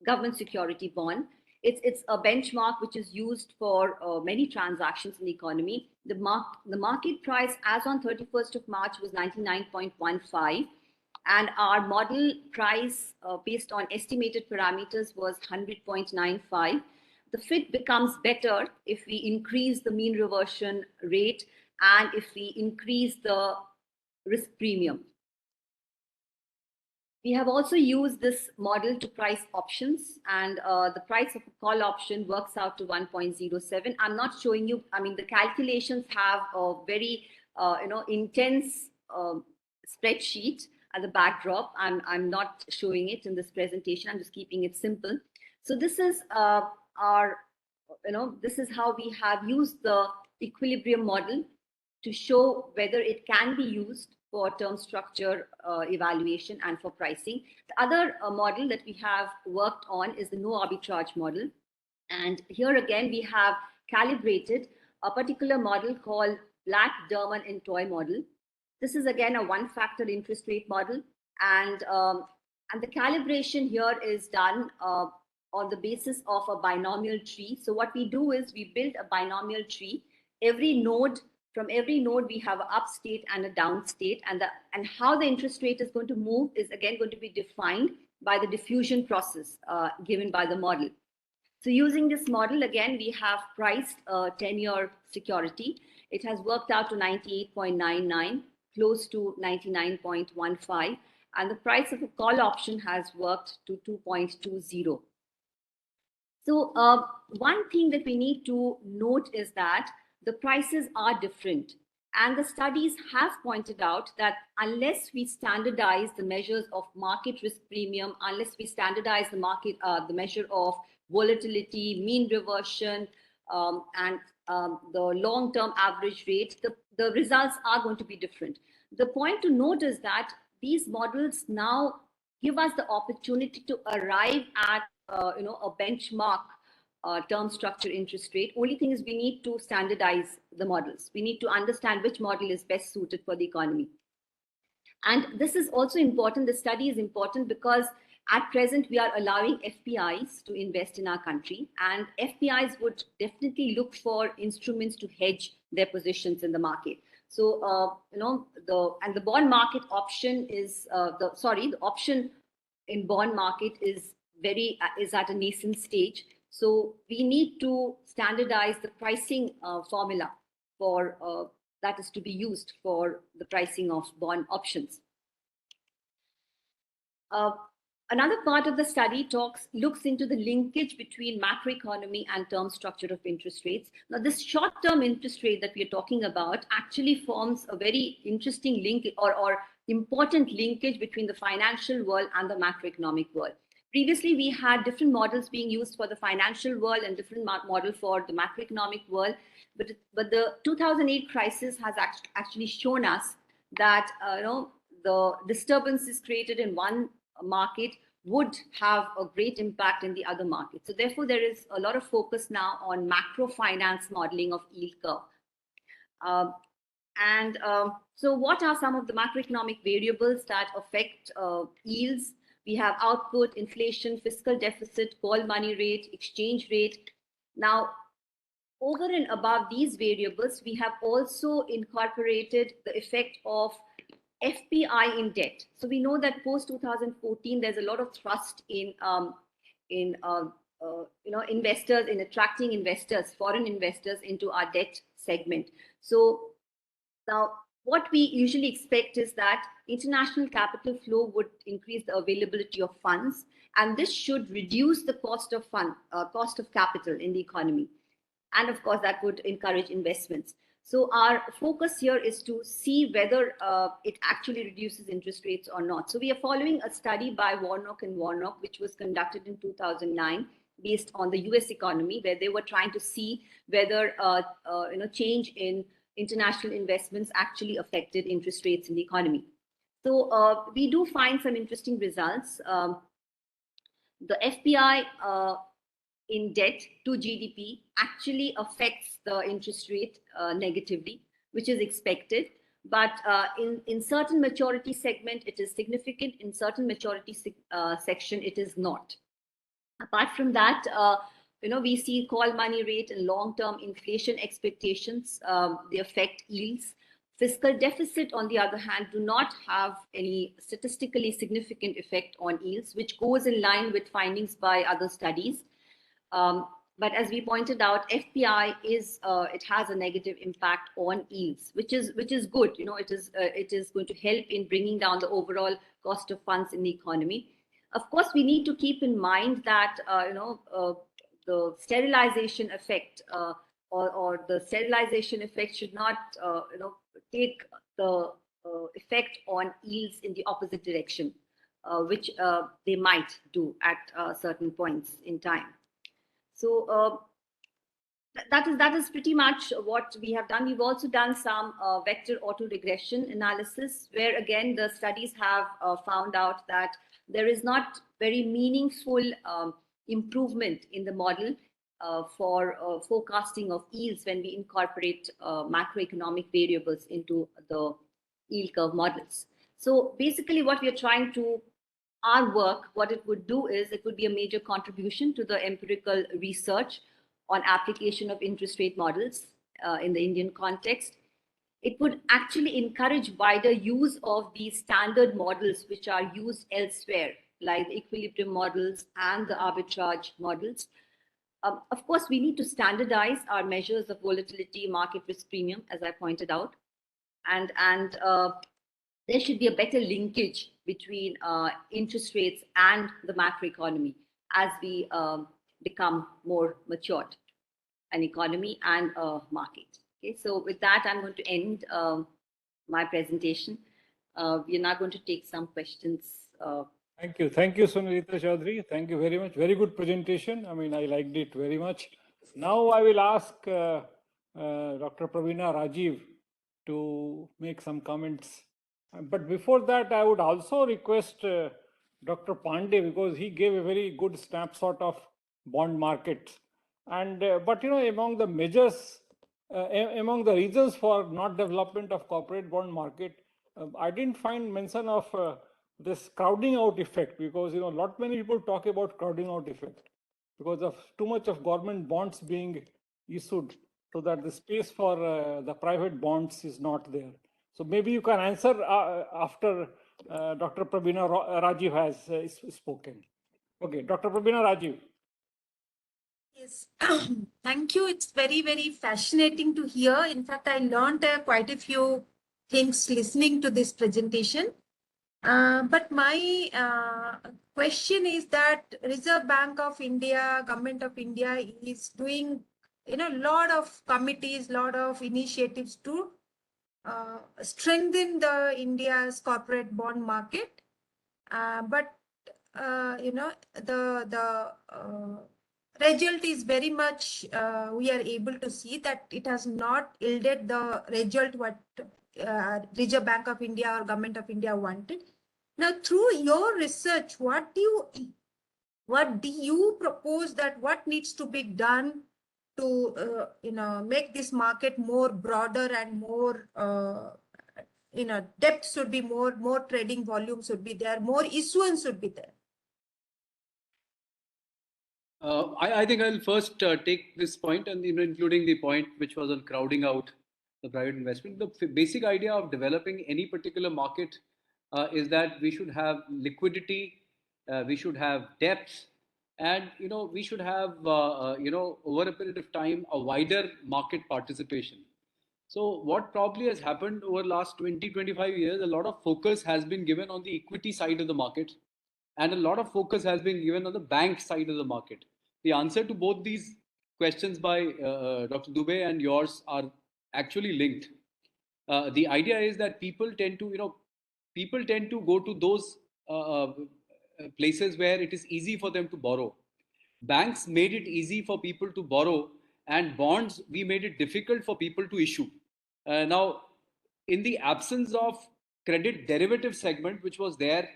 [SPEAKER 4] government security bond. It's a benchmark which is used for many transactions in the economy. The market price as on 31st of March was 99.15, and our model price based on estimated parameters was 100.95. The fit becomes better if we increase the mean reversion rate and if we increase the risk premium. We have also used this model to price options, and the price of a call option works out to 1.07. I'm not showing you, I mean, the calculations have a very, intense spreadsheet as a backdrop. I'm not showing it in this presentation. I'm just keeping it simple. So this is this is how we have used the equilibrium model to show whether it can be used for term structure evaluation and for pricing. The other model that we have worked on is the no arbitrage model. And here again, we have calibrated a particular model called Black, Derman, and Toy model. This is again a one-factor interest rate model. And the calibration here is done on the basis of a binomial tree. So what we do is we build a binomial tree. From every node, we have an up state and a down state. And how the interest rate is going to move is again going to be defined by the diffusion process given by the model. So using this model, again, we have priced a 10-year security. It has worked out to 98.99, close to 99.15. And the price of a call option has worked to 2.20. So one thing that we need to note is that the prices are different. And the studies have pointed out that unless we standardize the measures of market risk premium, unless we standardize the measure of volatility, mean reversion, and the long-term average rate, the results are going to be different. The point to note is that these models now give us the opportunity to arrive at a benchmark term structure interest rate. Only thing is we need to standardize the models. We need to understand which model is best suited for the economy. And this is also important. The study is important because at present we are allowing FPIs to invest in our country, and FPIs would definitely look for instruments to hedge their positions in the market. So the bond market option is the option in bond market is at a nascent stage. So we need to standardize the pricing formula for that is to be used for the pricing of bond options. Another part of the study looks into the linkage between macroeconomy and term structure of interest rates. Now, this short-term interest rate that we are talking about actually forms a very interesting link or important linkage between the financial world and the macroeconomic world. Previously, we had different models being used for the financial world and different model for the macroeconomic world. But the 2008 crisis has actually shown us that the disturbances created in one market would have a great impact in the other market. So therefore, there is a lot of focus now on macro finance modeling of yield curve. So what are some of the macroeconomic variables that affect yields? We have output, inflation, fiscal deficit, call money rate, exchange rate. Now, over and above these variables, we have also incorporated the effect of FPI in debt. So we know that post 2014, there's a lot of thrust in investors, in attracting investors, foreign investors into our debt segment. So now what we usually expect is that international capital flow would increase the availability of funds, and this should reduce the cost of capital in the economy. And of course, that would encourage investments. So our focus here is to see whether it actually reduces interest rates or not. So we are following a study by Warnock and Warnock, which was conducted in 2009, based on the US economy, where they were trying to see whether change in international investments actually affected interest rates in the economy. So we do find some interesting results. The FPI in debt to GDP actually affects the interest rate negatively, which is expected. But in certain maturity segment, it is significant. In certain maturity section, it is not. Apart from that, we see call money rate and long-term inflation expectations. They affect yields. Fiscal deficit, on the other hand, do not have any statistically significant effect on yields, which goes in line with findings by other studies. But as we pointed out, FPI it has a negative impact on yields, which is good. It is going to help in bringing down the overall cost of funds in the economy. Of course, we need to keep in mind that the sterilization effect or the sterilization effect should not take the effect on yields in the opposite direction, which they might do at certain points in time. So That is pretty much what we have done. We've also done some vector autoregression analysis, where again the studies have found out that there is not very meaningful improvement in the model for forecasting of yields when we incorporate macroeconomic variables into the yield curve models. So basically what we are trying to, our work, what it would do is it would be a major contribution to the empirical research on application of interest rate models in the Indian context. It would actually encourage wider use of these standard models which are used elsewhere, like the equilibrium models and the arbitrage models. Of course, we need to standardize our measures of volatility, market risk premium, as I pointed out, and there should be a better linkage between interest rates and the macroeconomy as we become more matured, an economy and a market. Okay, so with that, I'm going to end my presentation. We are now going to take some questions.
[SPEAKER 2] Thank you, Sunrita Chaudhary. Thank you very much. Very good presentation. I mean, I liked it very much. Now I will ask Dr. Prabina, Rajib to make some comments. But before that, I would also request Dr. Pandey, because he gave a very good snapshot of bond market. And but you know, among the measures, among the reasons for not development of corporate bond market, I didn't find mention of this crowding out effect, because you know, lot many people talk about crowding out effect because of too much of government bonds being issued, so that the space for the private bonds is not there. So maybe you can answer after Dr. Prabina Rajib has spoken. Okay, Dr. Prabina Rajib.
[SPEAKER 5] Yes, thank you. It's very, very fascinating to hear. In fact, I learned quite a few things listening to this presentation. But my question is that Reserve Bank of India, Government of India is doing, you know, a lot of committees, lot of initiatives to strengthen the India's corporate bond market. But you know, the result is very much, we are able to see that it has not yielded the result what Reserve Bank of India or Government of India wanted. Now, through your research, what do you propose that what needs to be done to you know, make this market more broader and more you know, depth should be more trading volume should be there, more issuance should be there?
[SPEAKER 3] I think I'll first take this point, and including the point which was on crowding out the private investment. The basic idea of developing any particular market is that we should have liquidity, we should have depth, and you know, we should have you know, over a period of time, a wider market participation. So what probably has happened over the last 20-25 years, a lot of focus has been given on the equity side of the market, and a lot of focus has been given on the bank side of the market. The answer to both these questions by Dr. Dubey and yours are actually linked. The idea is that people tend to, you know, people tend to go to those places where it is easy for them to borrow. Banks made it easy for people to borrow, and bonds, we made it difficult for people to issue. Now, in the absence of credit derivative segment, which was there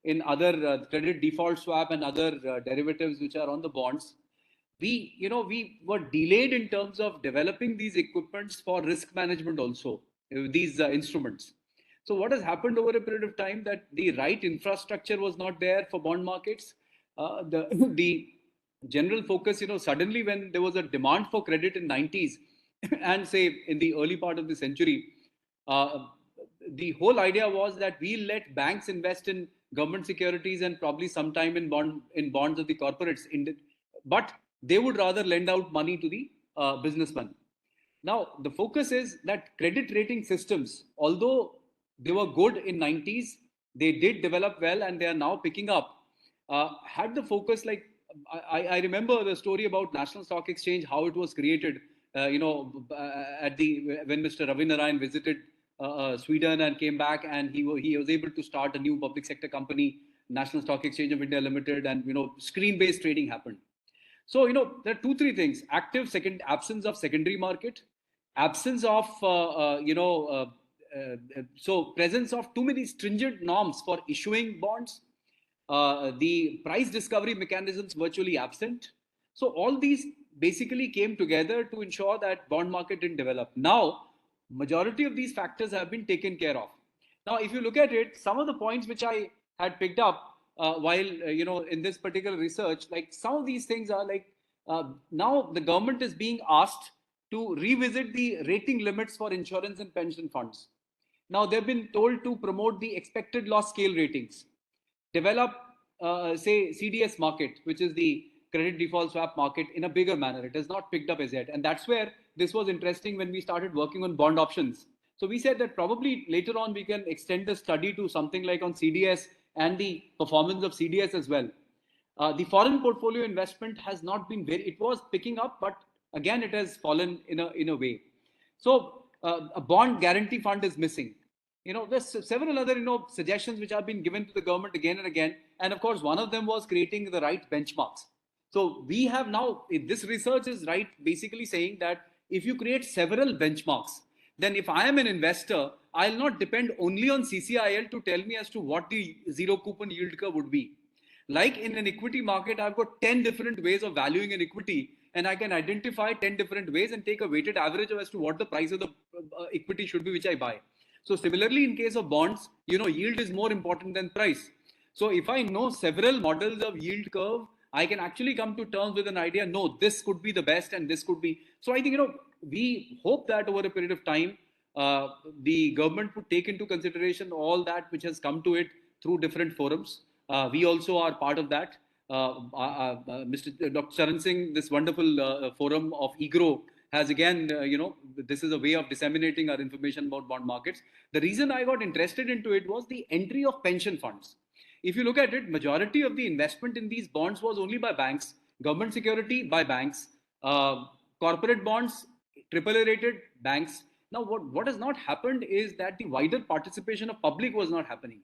[SPEAKER 3] in other credit default swap and other derivatives which are on the bonds, we were delayed in terms of developing these equipments for risk management also, these instruments. So what has happened over a period of time, that the right infrastructure was not there for bond markets. The general focus, you know, suddenly when there was a demand for credit in 90s and say in the early part of the century, the whole idea was that we'll let banks invest in government securities and probably sometime in bonds of the corporates, but they would rather lend out money to the businessman. Now the focus is that credit rating systems, although they were good in 90s, they did develop well and they are now picking up, had the focus, like I remember the story about National Stock Exchange, how it was created, when Mr. Ravi Narayan visited Sweden and came back, and he was able to start a new public sector company, National Stock Exchange of India Limited, and you know, screen-based trading happened. So, there are 2-3 things: absence of secondary market, absence of, so presence of too many stringent norms for issuing bonds, the price discovery mechanisms virtually absent. So all these basically came together to ensure that bond market didn't develop. Now, majority of these factors have been taken care of. Now, if you look at it, some of the points which I had picked up while, in this particular research, like some of these things are like, now the government is being asked to revisit the rating limits for insurance and pension funds. Now, they've been told to promote the expected loss scale ratings, develop, say, CDS market, which is the credit default swap market, in a bigger manner. It has not picked up as yet. And that's where this was interesting when we started working on bond options. So we said that probably later on we can extend the study to something like on CDS and the performance of CDS as well. The foreign portfolio investment has not been it was picking up, but again, it has fallen in a way. So a bond guarantee fund is missing. There's several other, suggestions which have been given to the government again and again. And of course, one of them was creating the right benchmarks. So we have now, this research is right, basically saying that if you create several benchmarks, then if I am an investor, I'll not depend only on CCIL to tell me as to what the zero coupon yield curve would be. Like in an equity market, I've got 10 different ways of valuing an equity, and I can identify 10 different ways and take a weighted average as to what the price of the equity should be, which I buy. So similarly, in case of bonds, yield is more important than price. So if I know several models of yield curve, I can actually come to terms with an idea, no, this could be the best and this could be. So I think, we hope that over a period of time, the government would take into consideration all that which has come to it through different forums. We also are part of that. Mr. Dr. Charan Singh, this wonderful forum of EGROW has again, this is a way of disseminating our information about bond markets. The reason I got interested into it was the entry of pension funds. If you look at it, majority of the investment in these bonds was only by banks, government security by banks, corporate bonds, AAA rated banks. Now, what has not happened is that the wider participation of public was not happening.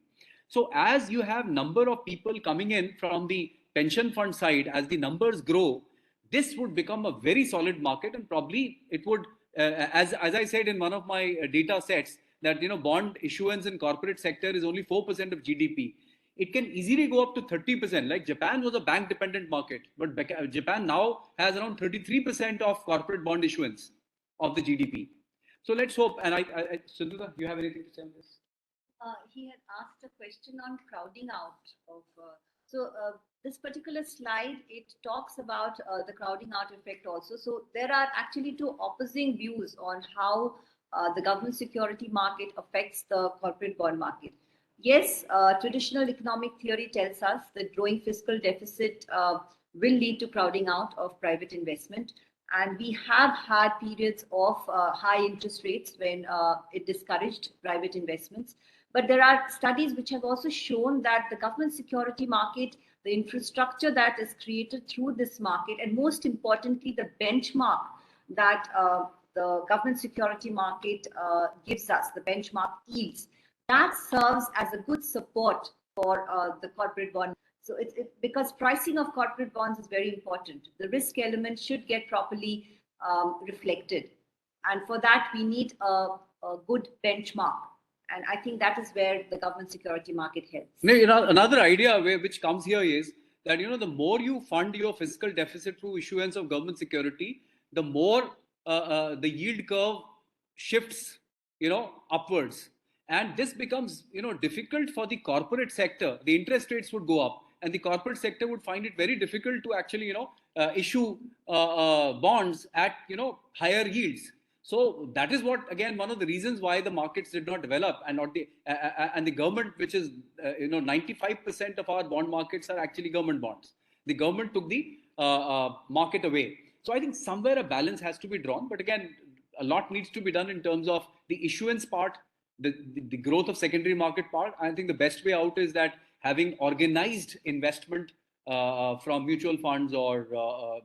[SPEAKER 3] So as you have number of people coming in from the pension fund side, as the numbers grow, this would become a very solid market, and probably it would, as I said in one of my data sets, that bond issuance in corporate sector is only 4% of GDP. It can easily go up to 30%. Like Japan was a bank dependent market, but Japan now has around 33% of corporate bond issuance of the GDP. So let's hope. And Sunrita, you have anything to say on this?
[SPEAKER 4] He had asked a question on crowding out of. This particular slide, it talks about the crowding out effect also. So there are actually two opposing views on how the government security market affects the corporate bond market. Yes, traditional economic theory tells us that growing fiscal deficit will lead to crowding out of private investment. And we have had periods of high interest rates when it discouraged private investments. But there are studies which have also shown that the government security market, the infrastructure that is created through this market, and most importantly, the benchmark that the government security market gives us, the benchmark yields, that serves as a good support for the corporate bond. So it's because pricing of corporate bonds is very important. The risk element should get properly reflected. And for that, we need a good benchmark. And I think that is where the government security market helps.
[SPEAKER 3] Another idea which comes here is that, the more you fund your fiscal deficit through issuance of government security, the more the yield curve shifts, upwards. And this becomes, difficult for the corporate sector. The interest rates would go up, and the corporate sector would find it very difficult to actually, issue bonds at, higher yields. So that is what, again, one of the reasons why the markets did not develop, and not the and the government, which is 95% of our bond markets are actually government bonds. The government took the market away. So I think somewhere a balance has to be drawn. But again, a lot needs to be done in terms of the issuance part, the growth of secondary market part. I think the best way out is that having organized investment from mutual funds or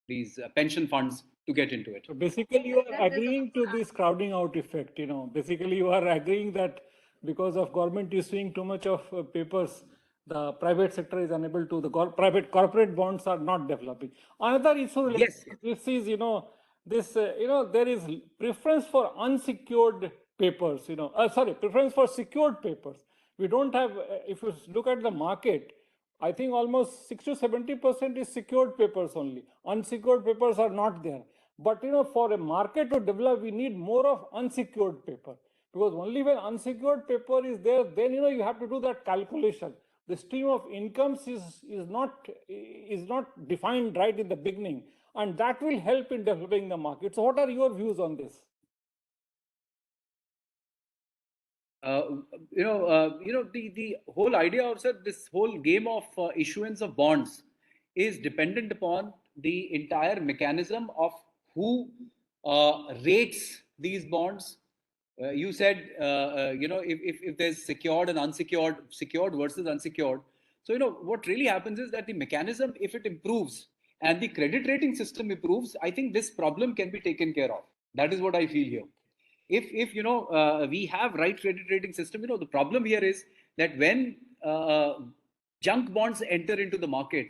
[SPEAKER 3] these pension funds to get into it.
[SPEAKER 2] So basically, you are agreeing to this crowding out effect. Basically, you are agreeing that because of government issuing too much of papers, the private sector is unable to, the private corporate bonds are not developing. Another issue
[SPEAKER 3] Yes.
[SPEAKER 2] this is, this, there is preference for unsecured papers, preference for secured papers. We don't have, if you look at the market, I think almost 60 to 70% is secured papers only. Unsecured papers are not there. But, for a market to develop, we need more of unsecured paper. Because only when unsecured paper is there, then, you have to do that calculation. The stream of incomes is not defined right in the beginning, and that will help in developing the market. So what are your views on this?
[SPEAKER 3] The whole idea of this whole game of issuance of bonds is dependent upon the entire mechanism of who rates these bonds. You said, if there's secured and unsecured, secured versus unsecured. So, what really happens is that the mechanism, if it improves and the credit rating system improves, I think this problem can be taken care of. That is what I feel here. If we have right credit rating system, the problem here is that when junk bonds enter into the market,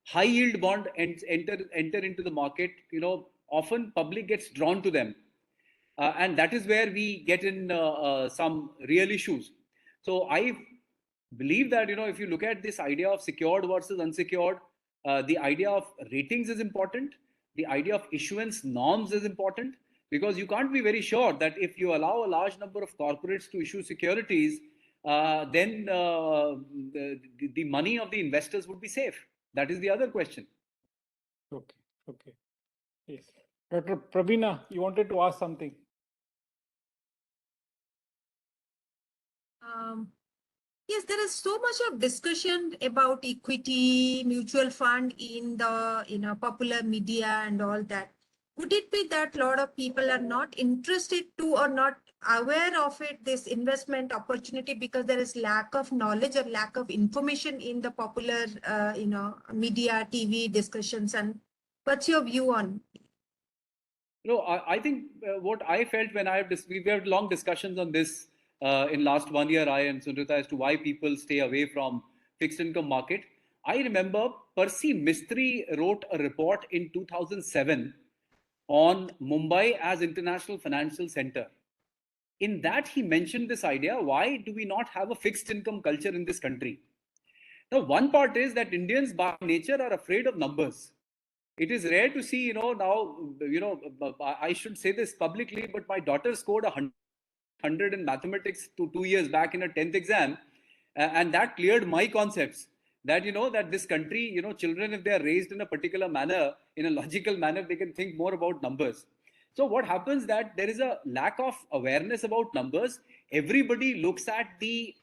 [SPEAKER 3] high yield bond enter into the market, often public gets drawn to them. And that is where we get in some real issues. So I believe that, if you look at this idea of secured versus unsecured, the idea of ratings is important. The idea of issuance norms is important, because you can't be very sure that if you allow a large number of corporates to issue securities, then the money of the investors would be safe. That is the other question.
[SPEAKER 2] Okay. Yes. Dr. Prabina, you wanted to ask something.
[SPEAKER 5] Yes, there is so much of discussion about equity, mutual fund in the popular media and all that. Would it be that a lot of people are not interested to or not aware of it, this investment opportunity, because there is lack of knowledge or lack of information in the popular, media, TV discussions? And what's your view on?
[SPEAKER 3] I think what I felt when we had long discussions on this in last 1 year, I and Sunrita, as to why people stay away from fixed income market. I remember Percy Mistry wrote a report in 2007 on Mumbai as international financial center. In that, he mentioned this idea: why do we not have a fixed income culture in this country? Now, one part is that Indians by nature are afraid of numbers. It is rare to see, now, I should say this publicly, but my daughter scored 100 in mathematics 2 years back in a 10th exam. And that cleared my concepts that, that this country, children, if they are raised in a particular manner, in a logical manner, they can think more about numbers. So what happens that there is a lack of awareness about numbers. Everybody looks at the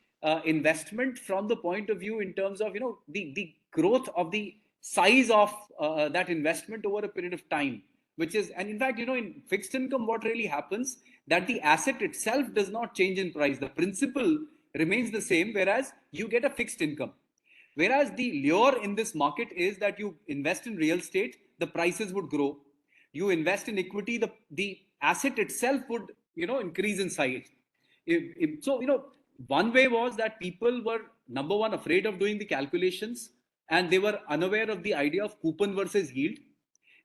[SPEAKER 3] investment from the point of view in terms of, the growth of the size of that investment over a period of time, which is, and in fact, in fixed income, what really happens, that the asset itself does not change in price. The principal remains the same, whereas you get a fixed income. Whereas the lure in this market is that you invest in real estate, the prices would grow. You invest in equity, the asset itself would, increase in size. So, one way was that people were, number one, afraid of doing the calculations, and they were unaware of the idea of coupon versus yield.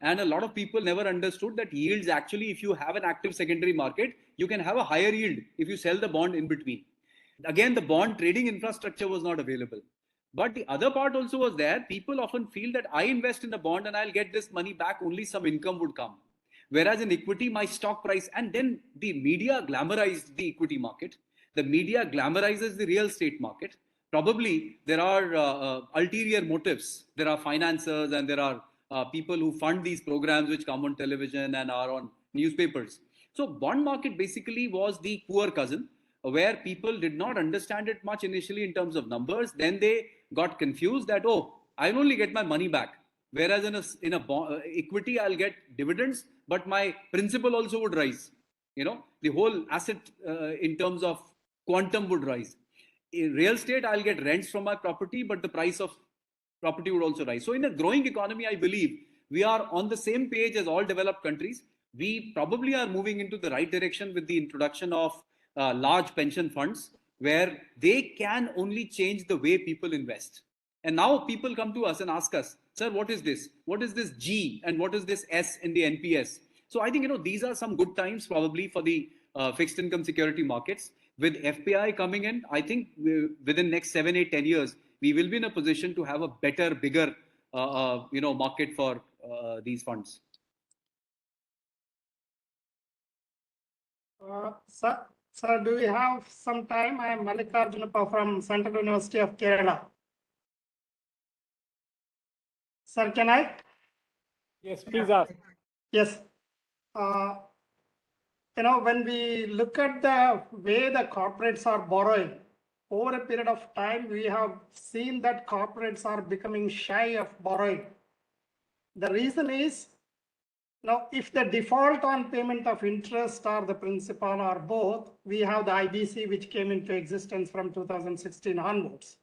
[SPEAKER 3] And a lot of people never understood that yields, actually, if you have an active secondary market, you can have a higher yield if you sell the bond in between. Again, the bond trading infrastructure was not available. But the other part also was there. People often feel that I invest in a bond and I'll get this money back, only some income would come. Whereas in equity, my stock price, and then the media glamorized the equity market. The media glamorizes the real estate market. Probably there are ulterior motives. There are financiers and there are people who fund these programs which come on television and are on newspapers. So bond market basically was the poor cousin, where people did not understand it much initially in terms of numbers. Then they got confused that, oh, I'll only get my money back. Whereas in a equity, I'll get dividends, but my principal also would rise. The whole asset in terms of quantum would rise. In real estate, I'll get rents from my property, but the price of property would also rise. So in a growing economy, I believe we are on the same page as all developed countries. We probably are moving into the right direction with the introduction of large pension funds, where they can only change the way people invest. And now people come to us and ask us, sir, what is this? What is this G and what is this S in the NPS? So I think, you know, these are some good times probably for the fixed income security markets. With FPI coming in, I think within next 7, 8, 10 years, we will be in a position to have a better, bigger, you know, market for these funds.
[SPEAKER 6] Sir, do we have some time? I am Mallikarjunappa from Central University of Kerala. Sir, can I?
[SPEAKER 2] Yes, please ask.
[SPEAKER 6] Yes. You know, when we look at the way the corporates are borrowing, over a period of time, we have seen that corporates are becoming shy of borrowing. The reason is, now, if the default on payment of interest or the principal or both, we have the IBC which came into existence from 2016 onwards.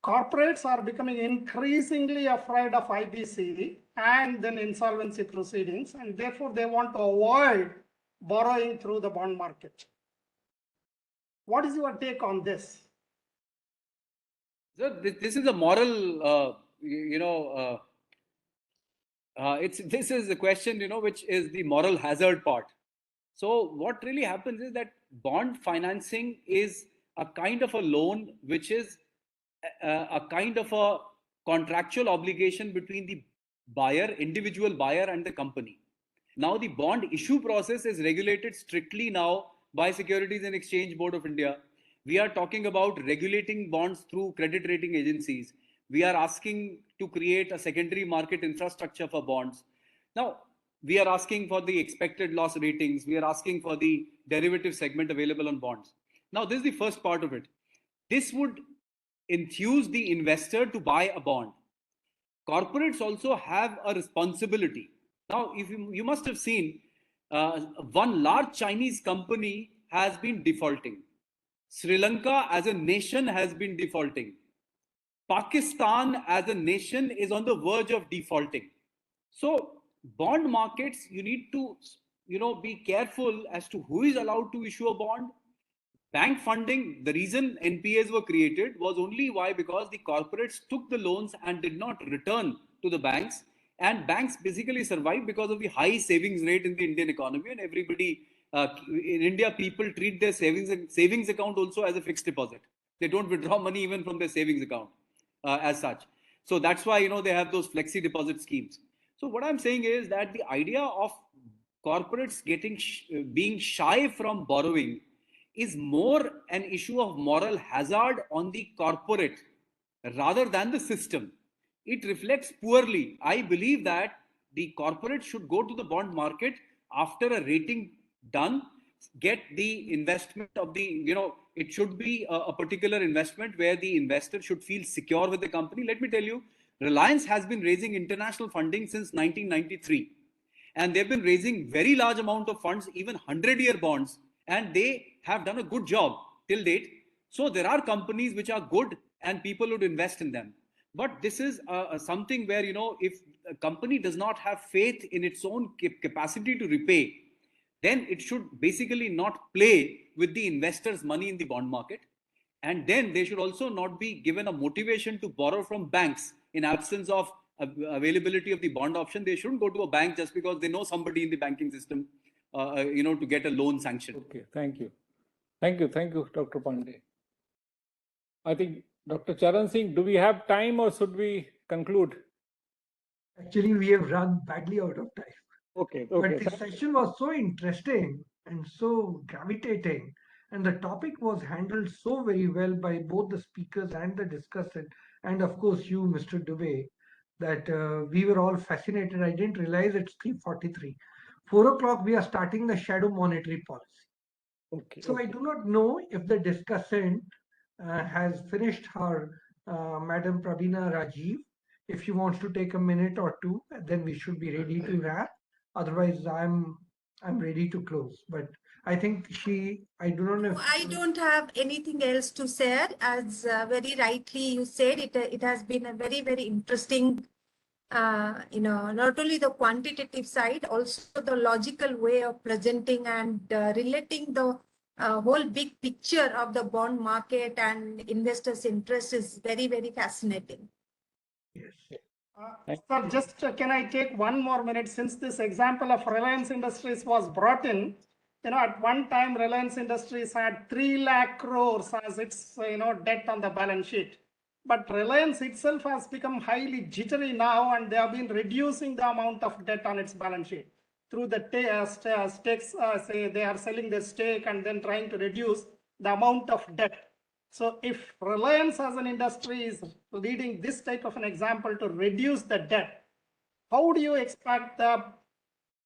[SPEAKER 6] Corporates are becoming increasingly afraid of IBC and then insolvency proceedings, and therefore they want to avoid borrowing through the bond market. What is your take on this?
[SPEAKER 3] Sir, this is a moral, this is the question, you know, which is the moral hazard part. So what really happens is that bond financing is a kind of a loan, which is a kind of a contractual obligation between the buyer, individual buyer, and the company. Now the bond issue process is regulated strictly now by Securities and Exchange Board of India. We are talking about regulating bonds through credit rating agencies. We are asking to create a secondary market infrastructure for bonds. Now, we are asking for the expected loss ratings. We are asking for the derivative segment available on bonds. Now, this is the first part of it. This would enthuse the investor to buy a bond. Corporates also have a responsibility. Now, if you must have seen, one large Chinese company has been defaulting. Sri Lanka as a nation has been defaulting. Pakistan as a nation is on the verge of defaulting. So bond markets, you need to, you know, be careful as to who is allowed to issue a bond. Bank funding, the reason NPAs were created was only why, because the corporates took the loans and did not return to the banks, and banks basically survived because of the high savings rate in the Indian economy, and everybody in India, people treat their savings account also as a fixed deposit. They don't withdraw money even from their savings account as such. So that's why, you know, they have those flexi deposit schemes. So what I'm saying is that the idea of corporates being shy from borrowing is more an issue of moral hazard on the corporate rather than the system. It reflects poorly. I believe that the corporate should go to the bond market after a rating done, get the investment of the, you know, it should be a particular investment where the investor should feel secure with the company. Let me tell you, Reliance has been raising international funding since 1993. And they've been raising very large amount of funds, even 100-year bonds, and they have done a good job till date. So there are companies which are good and people would invest in them. But this is something where, you know, if a company does not have faith in its own capacity to repay, then it should basically not play with the investors' money in the bond market. And then they should also not be given a motivation to borrow from banks in absence of availability of the bond option. They shouldn't go to a bank just because they know somebody in the banking system, you know, to get a loan sanctioned.
[SPEAKER 2] Okay, thank you. Thank you, Dr. Pandey. I think, Dr. Charan Singh, do we have time or should we conclude?
[SPEAKER 1] Actually, we have run badly out of time.
[SPEAKER 2] Okay.
[SPEAKER 1] But the session was so interesting and so gravitating, and the topic was handled so very well by both the speakers and the discussant, and of course you, Mr. Dubey, that we were all fascinated. I didn't realize it's 3:43. 4 o'clock, we are starting the shadow monetary policy.
[SPEAKER 2] Okay.
[SPEAKER 1] So I do not know if the discussant has finished her, Madam Prabina Rajib. If she wants to take a minute or two, then we should be ready to wrap. Otherwise, I'm ready to close. But I think I do not know.
[SPEAKER 5] I don't have anything else to share. As very rightly you said, it has been a very, very interesting, you know, not only the quantitative side, also the logical way of presenting and relating the whole big picture of the bond market and investors' interest is very, very fascinating.
[SPEAKER 1] Yes.
[SPEAKER 6] Sir, just can I take one more minute since this example of Reliance Industries was brought in? At one time, Reliance Industries had 3 lakh crores as its, debt on the balance sheet. But Reliance itself has become highly jittery now, and they have been reducing the amount of debt on its balance sheet through the stakes. Say they are selling their stake and then trying to reduce the amount of debt. So if Reliance as an industry is leading this type of an example to reduce the debt, how do you expect the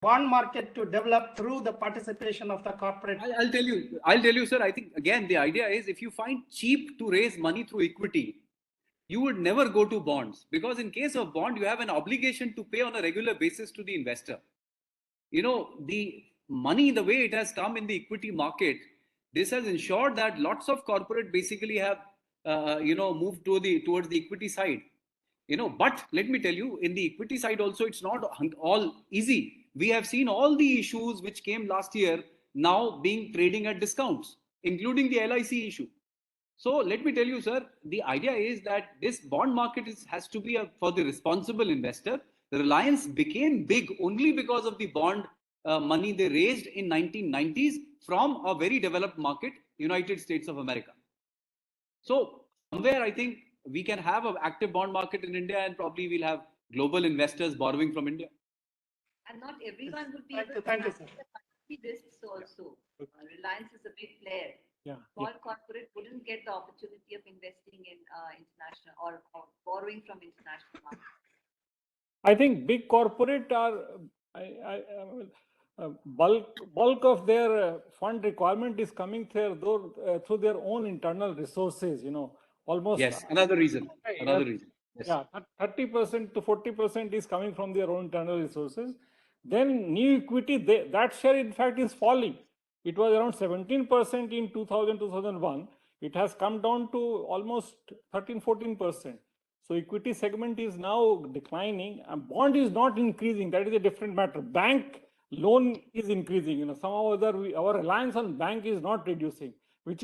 [SPEAKER 6] bond market to develop through the participation of the corporate?
[SPEAKER 3] I'll tell you, sir. I think again the idea is if you find cheap to raise money through equity, you would never go to bonds, because in case of bond, you have an obligation to pay on a regular basis to the investor. The money, the way it has come in the equity market, this has ensured that lots of corporate basically have, moved towards the equity side. But let me tell you, in the equity side also, it's not all easy. We have seen all the issues which came last year now being trading at discounts, including the LIC issue. So let me tell you, sir, the idea is that this bond market has to be for the responsible investor. The Reliance became big only because of the bond money they raised in 1990s from a very developed market, United States of America. So somewhere I think we can have an active bond market in India, and probably we'll have global investors borrowing from India.
[SPEAKER 4] And not everyone would be able to
[SPEAKER 6] Thank you, sir.
[SPEAKER 4] the country risks also. Reliance is a big player.
[SPEAKER 2] Yeah.
[SPEAKER 4] Small corporate wouldn't get the opportunity of investing in international or borrowing from international markets.
[SPEAKER 2] I think big corporate are bulk of their fund requirement is coming through their own internal resources. Almost.
[SPEAKER 3] Yes, another reason. Yes.
[SPEAKER 2] Yeah, 30% to 40% is coming from their own internal resources. Then new equity, that share in fact is falling. It was around 17% in 2001. It has come down to almost 13-14%. So equity segment is now declining, and bond is not increasing. That is a different matter. Bank loan is increasing. Somehow or other our reliance on bank is not reducing, which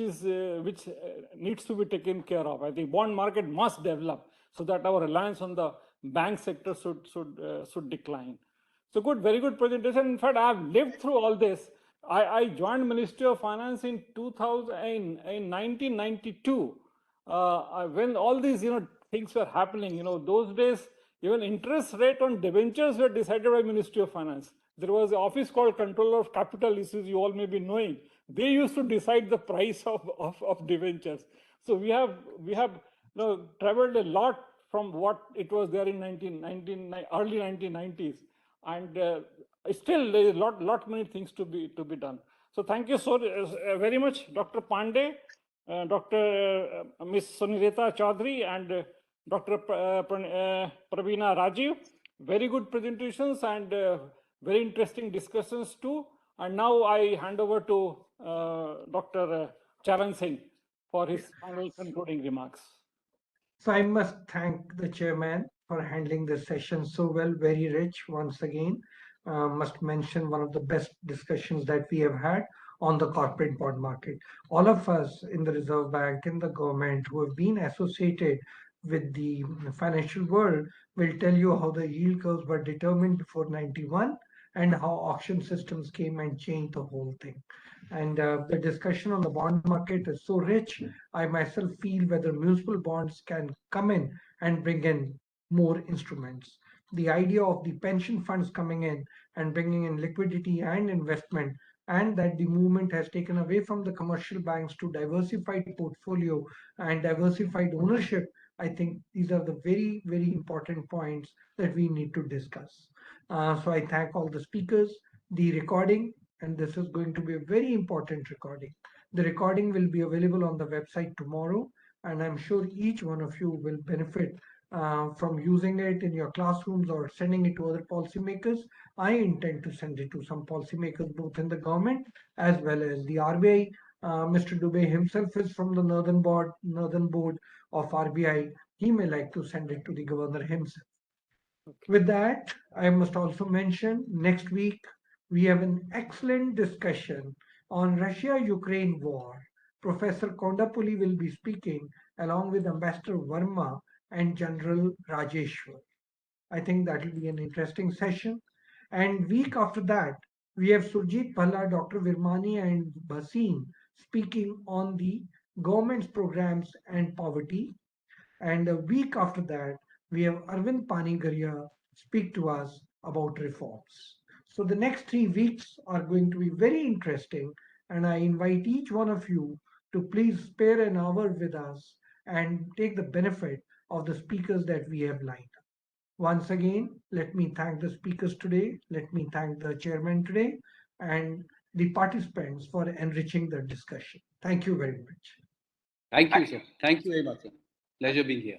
[SPEAKER 2] needs to be taken care of. I think bond market must develop so that our reliance on the bank sector should decline. So good, very good presentation. In fact, I have lived through all this. I joined Ministry of Finance in 1992 when all these things were happening. Those days even interest rate on debentures were decided by Ministry of Finance. There was an office called Controller of Capital Issues, you all may be knowing. They used to decide the price of debentures. So we have traveled a lot from what it was there in early 1990s, and still there is lot many things to be done. So thank you so very much, Dr. Pandey, Dr. Ms. Sunrita Chaudhari, and Dr. Prabina Rajib. Very good presentations and very interesting discussions too. And now I hand over to Dr. Charan Singh for his final concluding remarks.
[SPEAKER 1] So I must thank the chairman for handling this session so well, very rich once again. Must mention one of the best discussions that we have had on the corporate bond market. All of us in the Reserve Bank, in the government who have been associated with the financial world will tell you how the yield curves were determined before 91 and how auction systems came and changed the whole thing. And the discussion on the bond market is so rich. I myself feel whether municipal bonds can come in and bring in more instruments. The idea of the pension funds coming in and bringing in liquidity and investment, and that the movement has taken away from the commercial banks to diversified portfolio and diversified ownership. I think these are the very, very important points that we need to discuss. So I thank all the speakers. The recording, and this is going to be a very important recording. The recording will be available on the website tomorrow, and I'm sure each one of you will benefit from using it in your classrooms or sending it to other policymakers. I intend to send it to some policymakers both in the government as well as the RBI. Mr. Dubey himself is from the Northern Board of RBI. He may like to send it to the governor himself. With that, I must also mention next week we have an excellent discussion On Russia-Ukraine war, Professor Kondapulli will be speaking along with Ambassador Verma and General Rajeshwar. I think that will be an interesting session. And week after that, we have Surjit Bhalla, Dr. Virmani and Bhasin speaking on the government's programs and poverty. And a week after that, we have Arvind Panigaria speak to us about reforms. So the next 3 weeks are going to be very interesting, and I invite each one of you to please spare an hour with us and take the benefit of the speakers that we have lined up. Once again, let me thank the speakers today, let me thank the chairman today, and the participants for enriching the discussion. Thank you very much.
[SPEAKER 3] Thank you, sir. Thank you very much, sir. Pleasure being here.